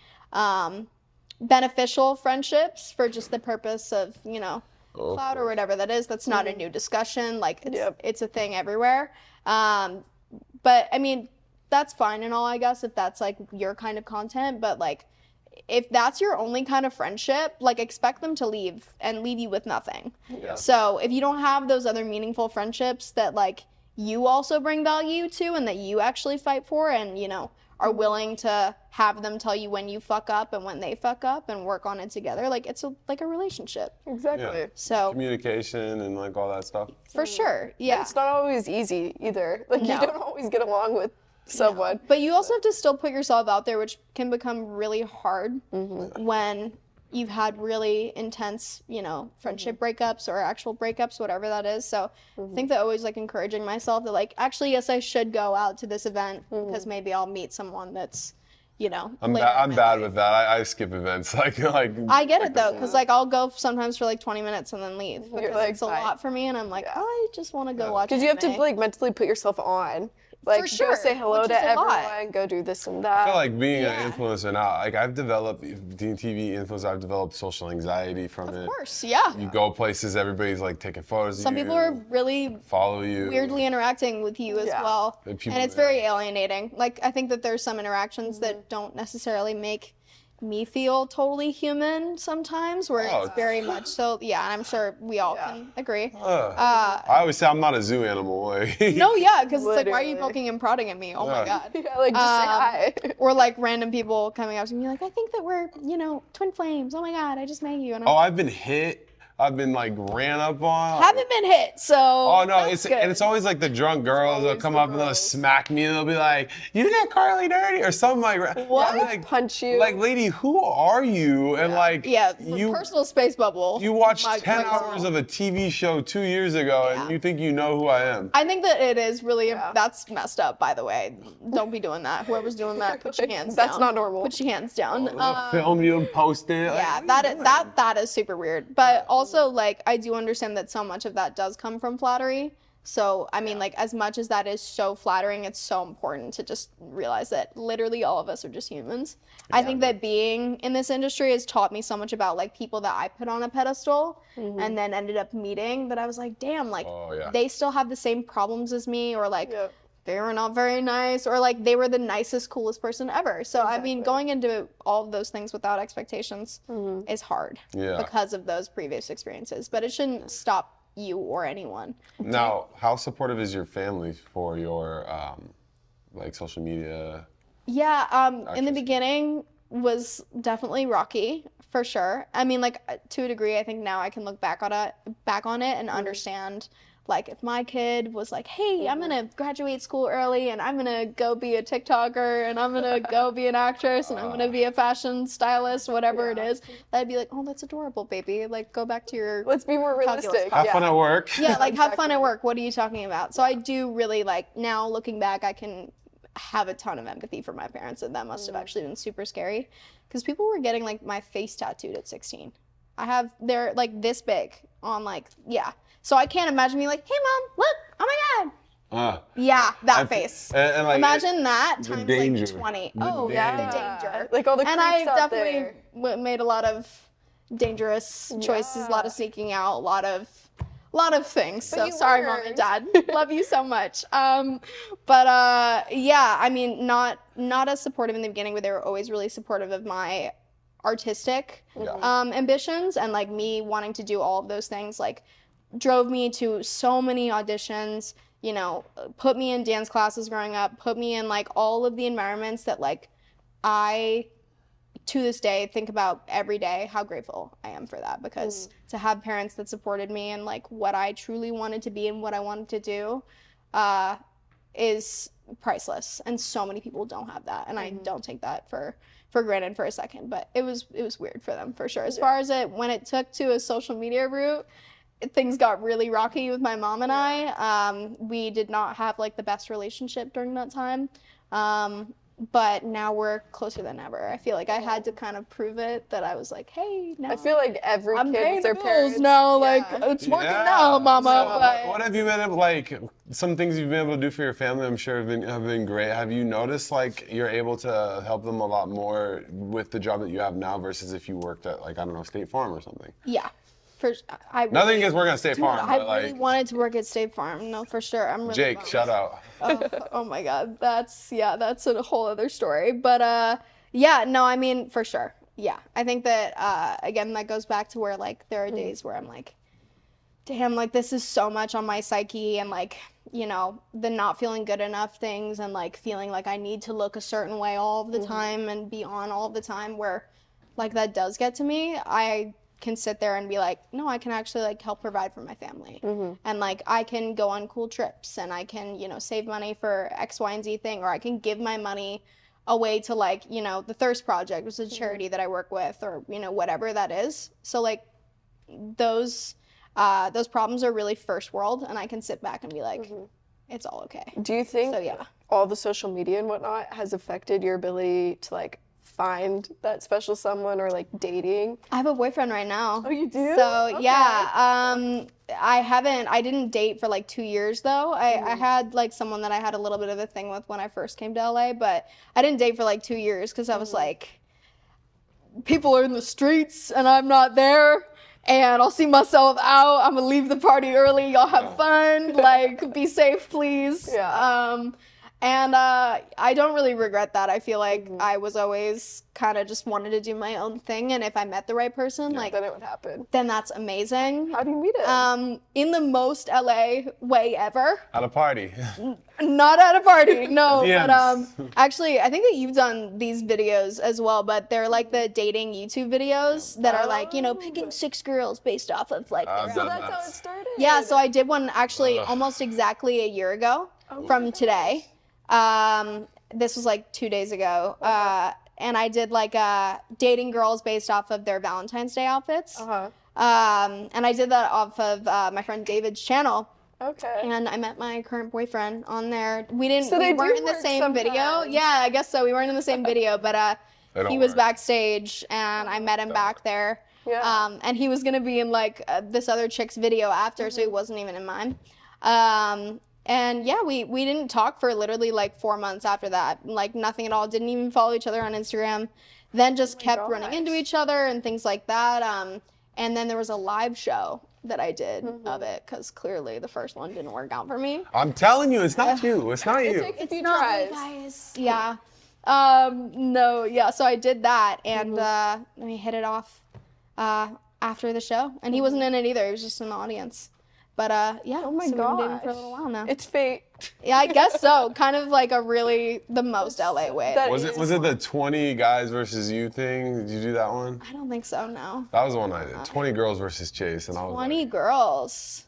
beneficial friendships for just the purpose of, you know, clout or whatever that is. That's not a new discussion. Like it's a thing everywhere. But I mean, that's fine and all, I guess, if that's like your kind of content, but like if that's your only kind of friendship, like expect them to leave and leave you with nothing. So if you don't have those other meaningful friendships that like you also bring value to and that you actually fight for, and you know are willing to have them tell you when you fuck up and when they fuck up and work on it together, like it's like a relationship. Exactly. So Communication and like all that stuff. for sure, yeah. It's not always easy either. Like you don't always get along with someone. But you also have to still put yourself out there, which can become really hard when you've had really intense, you know, friendship breakups or actual breakups, whatever that is. So I think that always like encouraging myself that like, actually, yes, I should go out to this event because maybe I'll meet someone that's, you know, I'm bad with that. I skip events. Like I get it though, because like I'll go sometimes for like 20 minutes and then leave because like, it's a lot for me, and I'm like, I just want to go watch. Because you have to like mentally put yourself on. Like, For sure, go say hello which to is a lot. everyone, go do this and that. I feel like being an influencer now, like I've developed, being TV influencer, I've developed social anxiety from it. Of course, yeah. You go places, everybody's like taking photos of Some you. people are really follow you. weirdly interacting with you as well. And And it's very alienating. Like, I think that there's some interactions that don't necessarily make me feel totally human sometimes, where it's very much so, yeah, and I'm sure we all can agree. I always say I'm not a zoo animal. Like. No, yeah, because it's like, why are you Literally. poking and prodding at me? Oh my God. Yeah, like just say hi. Or like random people coming up to me like, I think that we're, you know, twin flames. Oh my God, I just met you. And I'm I've been hit. I've been like ran up on. haven't been hit, so. Oh no, that's good. it's always like the drunk girls that'll come up and they'll smack me and they'll be like, "You did Carly dirty" or something like that. What? Like, Punch you. Like, lady, who are you? And like, Yeah, you personal space bubble. you watched My 10 personal. hours of a TV show 2 years ago and you think you know who I am. I think that it is really, that's messed up, by the way. Don't be doing that. Whoever's doing that, put your hands down. That's not normal. Put your hands down. They'll film you and post it. Yeah, like, that is super weird. But also, like, I do understand that so much of that does come from flattery. So, I mean, like, as much as that is so flattering, it's so important to just realize that literally all of us are just humans. I think that being in this industry has taught me so much about, like, people that I put on a pedestal and then ended up meeting, that I was like, damn, like, they still have the same problems as me, or, like, they were not very nice, or like they were the nicest, coolest person ever. So I mean, going into all of those things without expectations is hard because of those previous experiences, but it shouldn't stop you or anyone. Now, how supportive is your family for your like social media? Yeah, in the beginning was definitely rocky for sure. I mean, like to a degree, I think now I can look back on it and understand. Like if my kid was like, hey, I'm gonna graduate school early and I'm gonna go be a TikToker and I'm gonna go be an actress and I'm gonna be a fashion stylist, whatever it is, I'd be like, oh, that's adorable, baby. Like go back to your Let's be more realistic. Have fun at work. Yeah, like have fun at work. What are you talking about? So I do really like, now looking back, I can have a ton of empathy for my parents, and that must have actually been super scary because people were getting like my face tattooed at 16. They're like this big on like, so I can't imagine being like, hey mom, look, oh my god. That face. And like, imagine that times danger. like 20. The The danger. Like all the creeps and I out definitely made a lot of dangerous choices, a lot of sneaking out, a lot of things. So sorry, mom and dad. Love you so much. Yeah, I mean, not as supportive in the beginning, but they were always really supportive of my artistic ambitions, and like me wanting to do all of those things, like drove me to so many auditions, you know, put me in dance classes growing up, put me in like all of the environments that like I to this day think about every day, how grateful I am for that, because to have parents that supported me and like what I truly wanted to be and what I wanted to do is priceless, and so many people don't have that, and I don't take that for granted for a second. But it was weird for them for sure. As far as when it took to a social media route, things got really rocky with my mom and I. We did not have like the best relationship during that time. But now we're closer than ever. I feel like I had to kind of prove it, that I was like, hey, now I feel like every I'm kid paying with the their bills parents now. Like it's working now, mama. So, but what have you been able, like some things you've been able to do for your family? I'm sure have been great. Have you noticed like you're able to help them a lot more with the job that you have now versus if you worked at like, I don't know, State Farm or something? yeah, Nothing against working at State Farm. I but, like, really wanted to work at State Farm. No, for sure. I'm really Jake, bummed. shout out. Oh my god, that's a whole other story. But yeah, no, I mean, for sure. Yeah, I think that again, that goes back to where like there are days where I'm like, damn, like this is so much on my psyche, and like, you know, the not feeling good enough things, and like feeling like I need to look a certain way all of the time and be on all of the time, where like that does get to me. I can sit there and be like, no, I can actually like help provide for my family, and like I can go on cool trips, and I can, you know, save money for X, Y, and Z thing, or I can give my money away to like, you know, the Thirst Project, which is a charity that I work with, or you know, whatever that is. So like those problems are really first world, and I can sit back and be like, it's all okay. Do you think yeah. all the social media and whatnot has affected your ability to like find that special someone, or like dating? I have a boyfriend right now. Oh, you do? So Okay. yeah, I didn't date for like 2 years though. I had like someone that I had a little bit of a thing with when I first came to LA, but I didn't date for like 2 years because I was like, people are in the streets and I'm not there, and I'll see myself out. I'm gonna leave the party early. Y'all have fun. Like, be safe, please. Yeah. And I don't really regret that. I feel like I was always kind of just wanted to do my own thing, and if I met the right person, like Then it would happen. then that's amazing. How do you meet him? In the most LA way ever. At a party. Not at a party, no. DMs. But actually, I think that you've done these videos as well, but they're like the dating YouTube videos that are like, you know, picking 6 girls based off of like their So that's how it started. Yeah, so I did one actually almost exactly a year ago from today. This was like 2 days ago. And I did like dating girls based off of their Valentine's Day outfits. And I did that off of my friend David's channel. Okay. And I met my current boyfriend on there. We weren't do in the work same video. sometimes. Yeah, I guess so. We weren't in the same video, but They don't he was work. backstage and I met him back there. Yeah. And he was gonna be in like this other chick's video after, so he wasn't even in mine. And yeah, we didn't talk for literally like 4 months after that. Like nothing at all. Didn't even follow each other on Instagram. Then just kept running into each other and things like that. And then there was a live show that I did of it because clearly the first one didn't work out for me. I'm telling you, it's not you. It's not you. takes a few Not tries. me, guys. Yeah. No, yeah. So I did that, and we hit it off after the show, and he wasn't in it either. He was just in the audience. But yeah. Oh my so we've been dating for a gosh. little while now. It's fate. Yeah, I guess so. Kind of like the most LA way. That Was it the 20 guys versus you thing? Did you do that one? I don't think so. No. That was the one I did. 20 girls versus Chase, and I was 20 like, girls.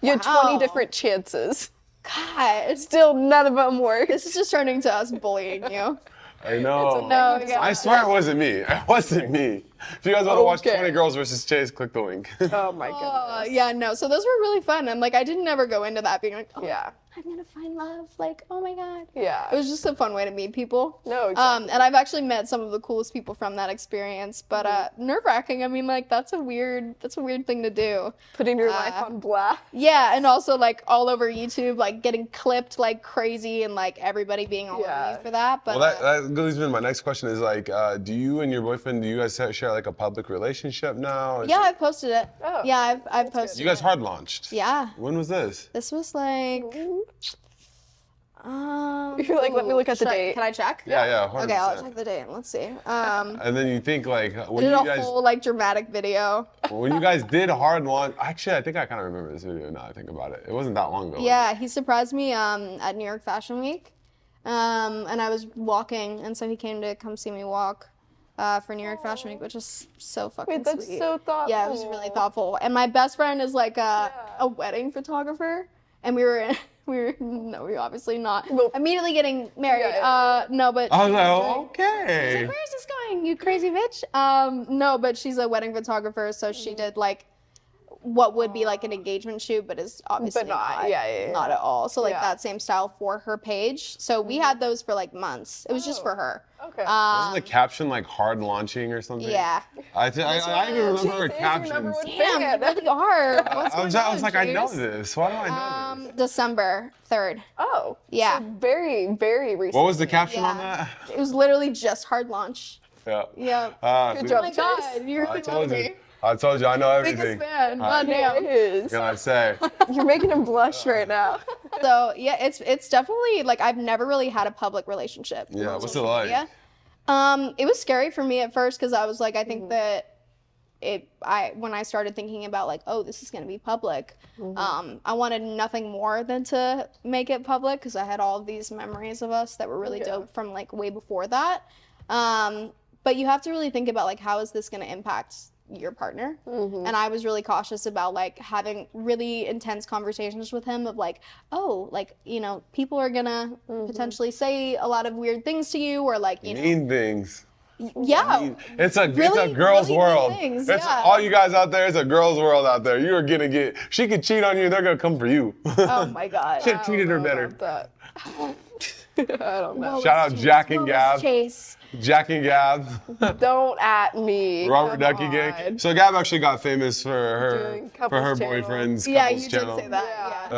You had Wow. 20 different chances. God, Still, none of them worked. this is just turning to us bullying you. I know. No, yeah. I swear it wasn't me. It wasn't me. If you guys want to watch Okay. 20 girls versus Chase, click the link. Oh my goodness. Yeah, no. So those were really fun, and like I didn't ever go into that being like, oh, Yeah. I'm gonna find love. Like, oh my god. Yeah. It was just a fun way to meet people. No, exactly. And I've actually met some of the coolest people from that experience. But nerve-wracking. I mean, like that's a weird thing to do. Putting your life on blast. Yeah, and also like all over YouTube, like getting clipped like crazy, and like everybody being all over Yeah. you for that. But Well, that goes into my next question is like, do you and your boyfriend, do you guys share like a public relationship now? Is yeah, it- I've posted it. Oh, Yeah, I've posted. You guys it. hard launched. Yeah. When was this? This was like. You're like, let me look at the date. Can I check? Yeah, 100%. Okay, I'll check the date. Let's see. And then you think like, I when did you a guys, whole like dramatic video. when you guys did hard launch, actually, I think I kind of remember this video now I think about it. It wasn't that long ago. Yeah, he surprised me at New York Fashion Week, and I was walking, and so he came to come see me walk for New York Fashion Week, which is so fucking Wait, that's sweet. so thoughtful. Yeah, it was really thoughtful. And my best friend is like a wedding photographer, and we were obviously not Well, immediately getting married. yeah. No, but I was she like, was oh, doing- okay. Where's this going, you crazy bitch? No, but she's a wedding photographer, so she did like what would be like an engagement shoot, but is obviously But not- yeah. not at all. So like Yeah. that same style for her page. So we had those for like months. It was just for her. Okay. Wasn't the caption like hard launching or something? Yeah. I even remember her Chase is your number caption. one Damn, you fan. really are. What's I was going on, like, I know Chase? this. Why do I know this? December 3rd. Oh. Yeah. So very, very recent. What was the caption on Yeah. that? It was literally just hard launch. Yeah. Yeah. Good Oh job, my Chase. God, you I really told love you. me. I told you. I know everything. Biggest fan. Alright. Goddamn. It is. Can I say? You're making him blush right now. So yeah, it's definitely like I've never really had a public relationship. Yeah, on what's it social like? media. It was scary for me at first because I was like, I think that when I started thinking about like, oh, this is gonna be public, I wanted nothing more than to make it public because I had all of these memories of us that were really dope from like way before that. But you have to really think about like how is this gonna impact your partner? And I was really cautious about like having really intense conversations with him of like, oh, like, you know, people are gonna potentially say a lot of weird things to you or like, you know, Mean things. yeah. It's a Really, girl's really mean world. things, It's yeah. all you guys out there. It's a girl's world out there. You are gonna get. She could cheat on you. They're gonna come for you. Oh my God. Should have treated her I better. don't know about that. I don't know. Shout out Jack and Gab. Chase. Jack and Gab. Don't at me. Robert Come Ducky on. Gang. So Gab actually got famous for her Doing couples channel. boyfriend's Yeah, couples you channel. did say that. Yeah.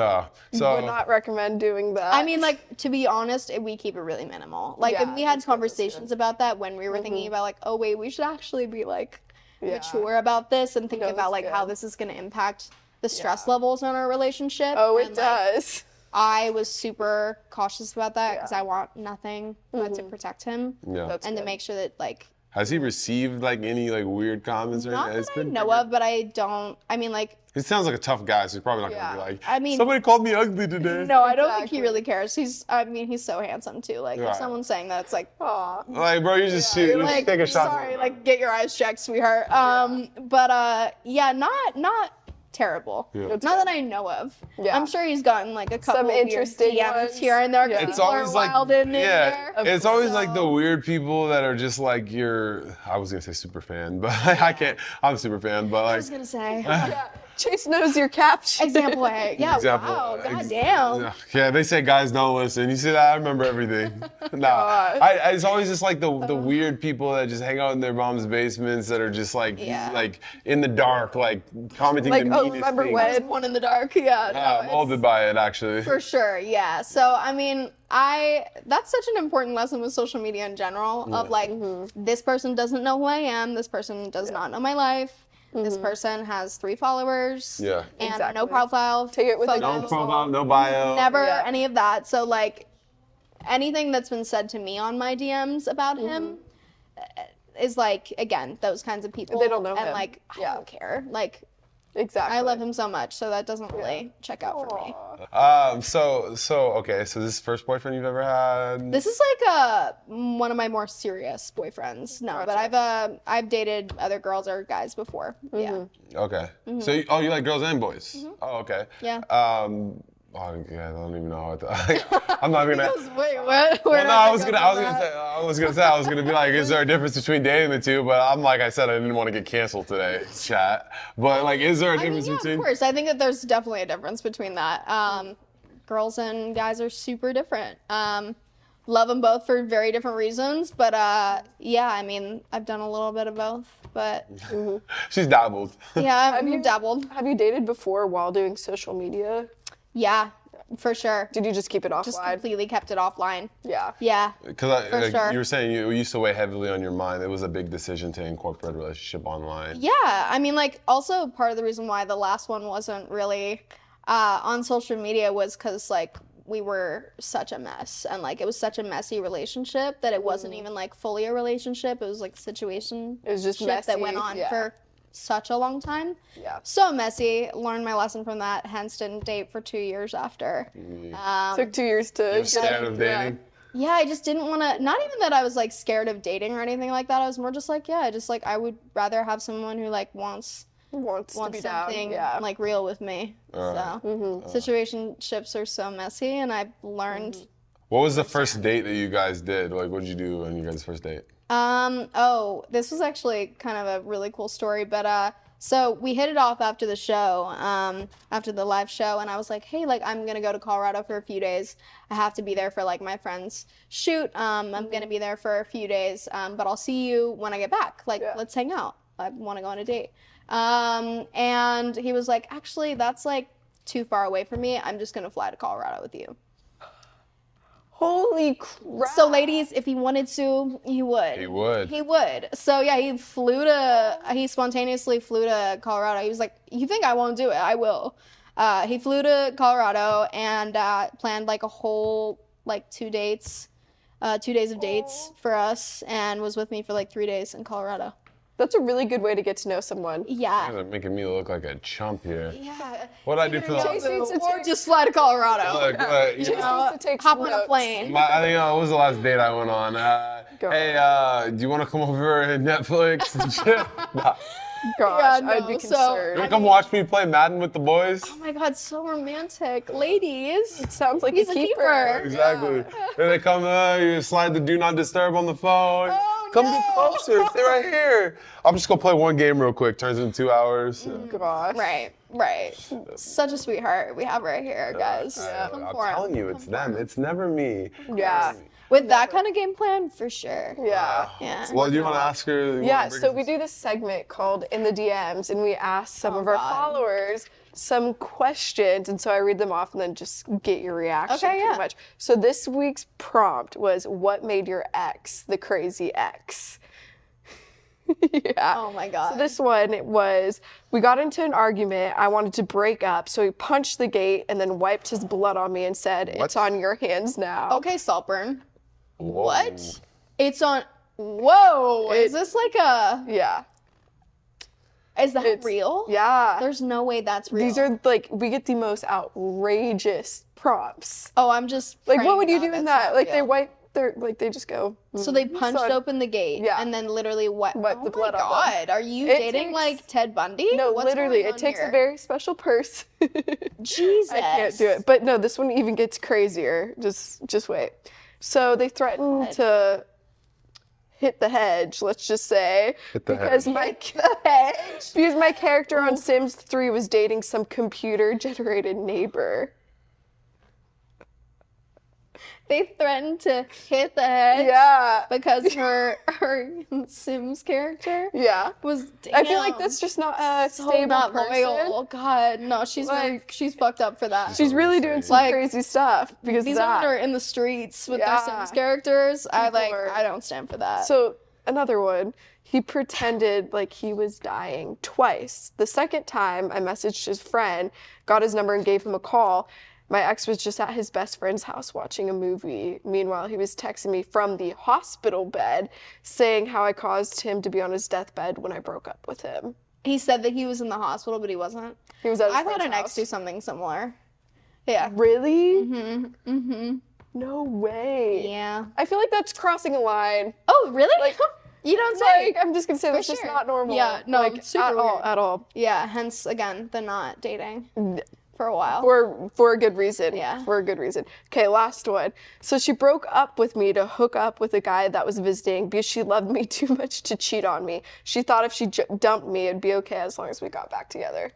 Yeah. So Would not recommend doing that. I mean, like, to be honest, we keep it really minimal. Like, Yeah, we had that's good, conversations about that when we were thinking about, like, oh, wait, we should actually be, like, Yeah. mature about this and think No, about, that's like, how good. this is going to impact the stress levels in our relationship. Oh, it And, like, does. I was super cautious about that because I want nothing but to protect him yeah. That's and to good. make sure that, like, Has he received like any like weird comments or not anything? that I know of, but I don't, I mean, like, He sounds like a tough guy, so he's probably not gonna be Yeah. like. I mean- somebody called me ugly today. no, I don't think he Exactly. really cares. I mean, he's so handsome, too. Like, Right. if someone's saying that, it's like, Aw. Like, bro, you just shoot. Just like, take a shot. sorry, like, get your eyes checked, sweetheart. But yeah, not terrible. Yeah. Not that I know of. Yeah. I'm sure he's gotten like a couple Some of weird interesting DMs ones. here and there. 'Cause Yeah. It's people always are like, wild in yeah, there. it's always like the So- weird people that are just like I was gonna say super fan, but I can't. I'm a super fan, but I like. was gonna say. Yeah. Chase knows your caption. Example A. Yeah, Example, wow, ex- goddamn. Yeah, they say guys don't listen. You see that? I remember everything. God. It's always just like the weird people that just hang out in their mom's basements that are just like Yeah. like in the dark, like commenting Like, the oh, meanest remember things. when? One in the dark. Yeah. No, I'm it's- molded by it actually. For sure, yeah. So I mean, that's such an important lesson with social media in general of like this person doesn't know who I am, this person does not know my life. this person has 3 followers Yeah. and Exactly. no profile. Take it with a photos, grain No of profile, no bio. never Yeah. any of that. So like anything that's been said to me on my DMs about him is like, again, those kinds of people. They don't know and him. like I Yeah. don't care. Like Exactly. I love him so much, so that doesn't really check out for me. Okay, so this is the first boyfriend you've ever had? This is like one of my more serious boyfriends. No, but I've dated other girls or guys before. Yeah. Okay. So, you like girls and boys? Oh, okay. Yeah. Oh, yeah, I don't even know what I'm not gonna. Wait, what? Well, no, I was gonna be like, is there a difference between dating the two? But like I said, I didn't want to get canceled today, chat. But like, is there a difference between? Of course. I think that there's definitely a difference between that. Girls and guys are super different. Love them both for very different reasons, but yeah, I mean, I've done a little bit of both, but She's dabbled. yeah, I've dabbled. Have you dated before while doing social media? Yeah, for sure. Did you just keep it Just offline? completely kept it offline. Yeah. Yeah. Because For sure. you were saying you used to weigh heavily on your mind. It was a big decision to incorporate a relationship online. Yeah, I mean, like, also part of the reason why the last one wasn't really on social media was because, like, we were such a mess. And, like, it was such a messy relationship that it wasn't even, like, fully a relationship. It was, like, a situation. It was just that went messy, on yeah. for such a long time. Yeah. So messy. Learned my lesson from that. Hence, didn't date for 2 years after. Took 2 years to You're scared of dating? Yeah, I just didn't want to, not even that I was like scared of dating or anything like that. I was more just like, yeah, just like I would rather have someone who like wants to be down. something Yeah. like real with me. So situationships are so messy, and I've learned. What was the first date that you guys did? Like, what did you do on your guys' first date? Oh, this was actually kind of a really cool story, but so we hit it off after the show, after the live show, and I was like, hey, like, I'm gonna go to Colorado for a few days. I have to be there for, like, my friend's shoot. I'm gonna be there for a few days, but I'll see you when I get back. Like, let's hang out. I want to go on a date. And he was like, actually, that's, like, too far away from me. I'm just gonna fly to Colorado with you. Holy crap. So, ladies, if he wanted to, he would. He would. He would. So, yeah, he spontaneously flew to Colorado. He was like, you think I won't do it? I will. He flew to Colorado and planned like a whole, like 2 dates, 2 days of dates for us, and was with me for like 3 days in Colorado. That's a really good way to get to know someone. Yeah. You're making me look like a chump here. Yeah. What I do for the Or just fly to Colorado. look, you Jason know, needs to take Hop some on a notes. plane. I think what was the last date I went on? Go Hey, do you want to come over and Netflix and shit? Nah. Gosh, Yeah, I'd be no, so- You concerned. wanna come watch me play Madden with the boys? Oh my God, so romantic. Ladies. It sounds like He's a a keeper. keeper. Exactly. Then they come, you slide the do not disturb on the phone. Oh, Come no. get closer. Stay right here. I'm just gonna play one game real quick. Turns into 2 hours. Gosh. Right. Such a sweetheart we have right here, guys. Come I'm for him. telling you, it's them. It's never me. Yeah. With that kind of game plan, for sure. Yeah. Yeah. Well, do you want to ask her? Yeah, so we do this segment called In the DMs, and we ask some of our God. followers some questions, and so I read them off and then just get your reaction Okay, pretty yeah. much. So this week's prompt was, what made your ex the crazy ex? Yeah. Oh my God. So this one was, we got into an argument, I wanted to break up, so he punched the gate and then wiped his blood on me and said, it's on your hands now. Okay, Saltburn. Whoa. What? It's on. Whoa. Is this like a. Yeah. Is that It's- real? Yeah. There's no way that's real. These are like, we get the most outrageous prompts. Oh, I'm just. Like, what praying would you God do in that's that? not Like, they real. wipe their, like, they just go. So they punched So- open the gate. Yeah. And then literally what? Wipe the blood Oh my off them. God. Are you It dating takes- like Ted Bundy? No, What's literally, going it on takes here? a very special person. Jesus. I can't do it. But no, this one even gets crazier. Just wait. So they threatened to hit the hedge, let's just say. Hit the because because my character on Sims 3 was dating some computer-generated neighbor. They threatened to hit the head. Yeah. Because her Sims character Yeah. was. I feel like damn, that's just not a so stable not person. loyal. God, no, she's really, Like- she's fucked up for that. She's really doing some Like, crazy stuff because These of that. women are in the streets with Yeah. their Sims characters. I People are- don't stand for that. So another one. He pretended like he was dying twice. The second time, I messaged his friend, got his number, and gave him a call. My ex was just at his best friend's house watching a movie. Meanwhile, he was texting me from the hospital bed saying how I caused him to be on his deathbed when I broke up with him. He said that he was in the hospital, but he wasn't. He was at his I thought friend's an ex house. do something similar. Yeah. Really? Mm-hmm. No way. Yeah. I feel like that's crossing a line. Oh, really? Like, you don't say. Like, I'm just gonna say that's just sure. not normal. Yeah, no, like, super at all, weird. at all. Yeah, hence, again, the not dating for a while. For a good reason. Yeah. For a good reason. Okay, last one. So she broke up with me to hook up with a guy that was visiting because she loved me too much to cheat on me. She thought if she dumped me, it'd be okay as long as we got back together.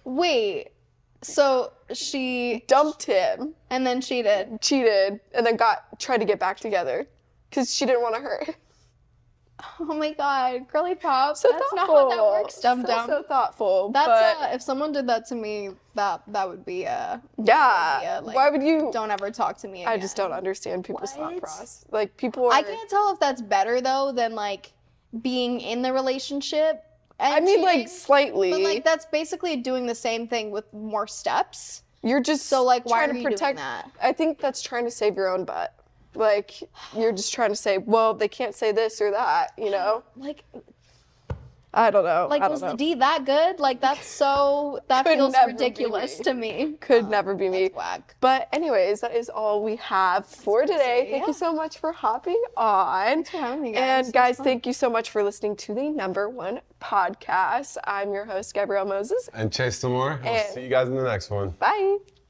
Wait, so she Dumped him, and then cheated. cheated, and then tried to get back together because she didn't want to hurt him. Oh my god, girly pop. So That's thoughtful. not how that works, dum dum. So thoughtful. That's but if someone did that to me, that would be yeah. like, Why would you? don't ever talk to me again. I just don't understand people's thought What? process. Like people are. I can't tell if that's better though than like being in the relationship. And I mean, like cheating. slightly. But like that's basically doing the same thing with more steps. You're just So like why trying are to you protect. doing that? I think that's trying to save your own butt. Like you're just trying to say, well, they can't say this or that. You know. Like I don't know. Like, I don't was know. the D that good? Like, that Could feels never be ridiculous me. to me. Could never be me. That's whack. But anyways, that is all we have for today. Thank you so much for hopping on. Thanks for having me, guys. And It was guys, fun. thank you so much for listening to the #1 podcast. I'm your host, Gabrielle Moses. And Chase some more. We'll And- see you guys in the next one. Bye.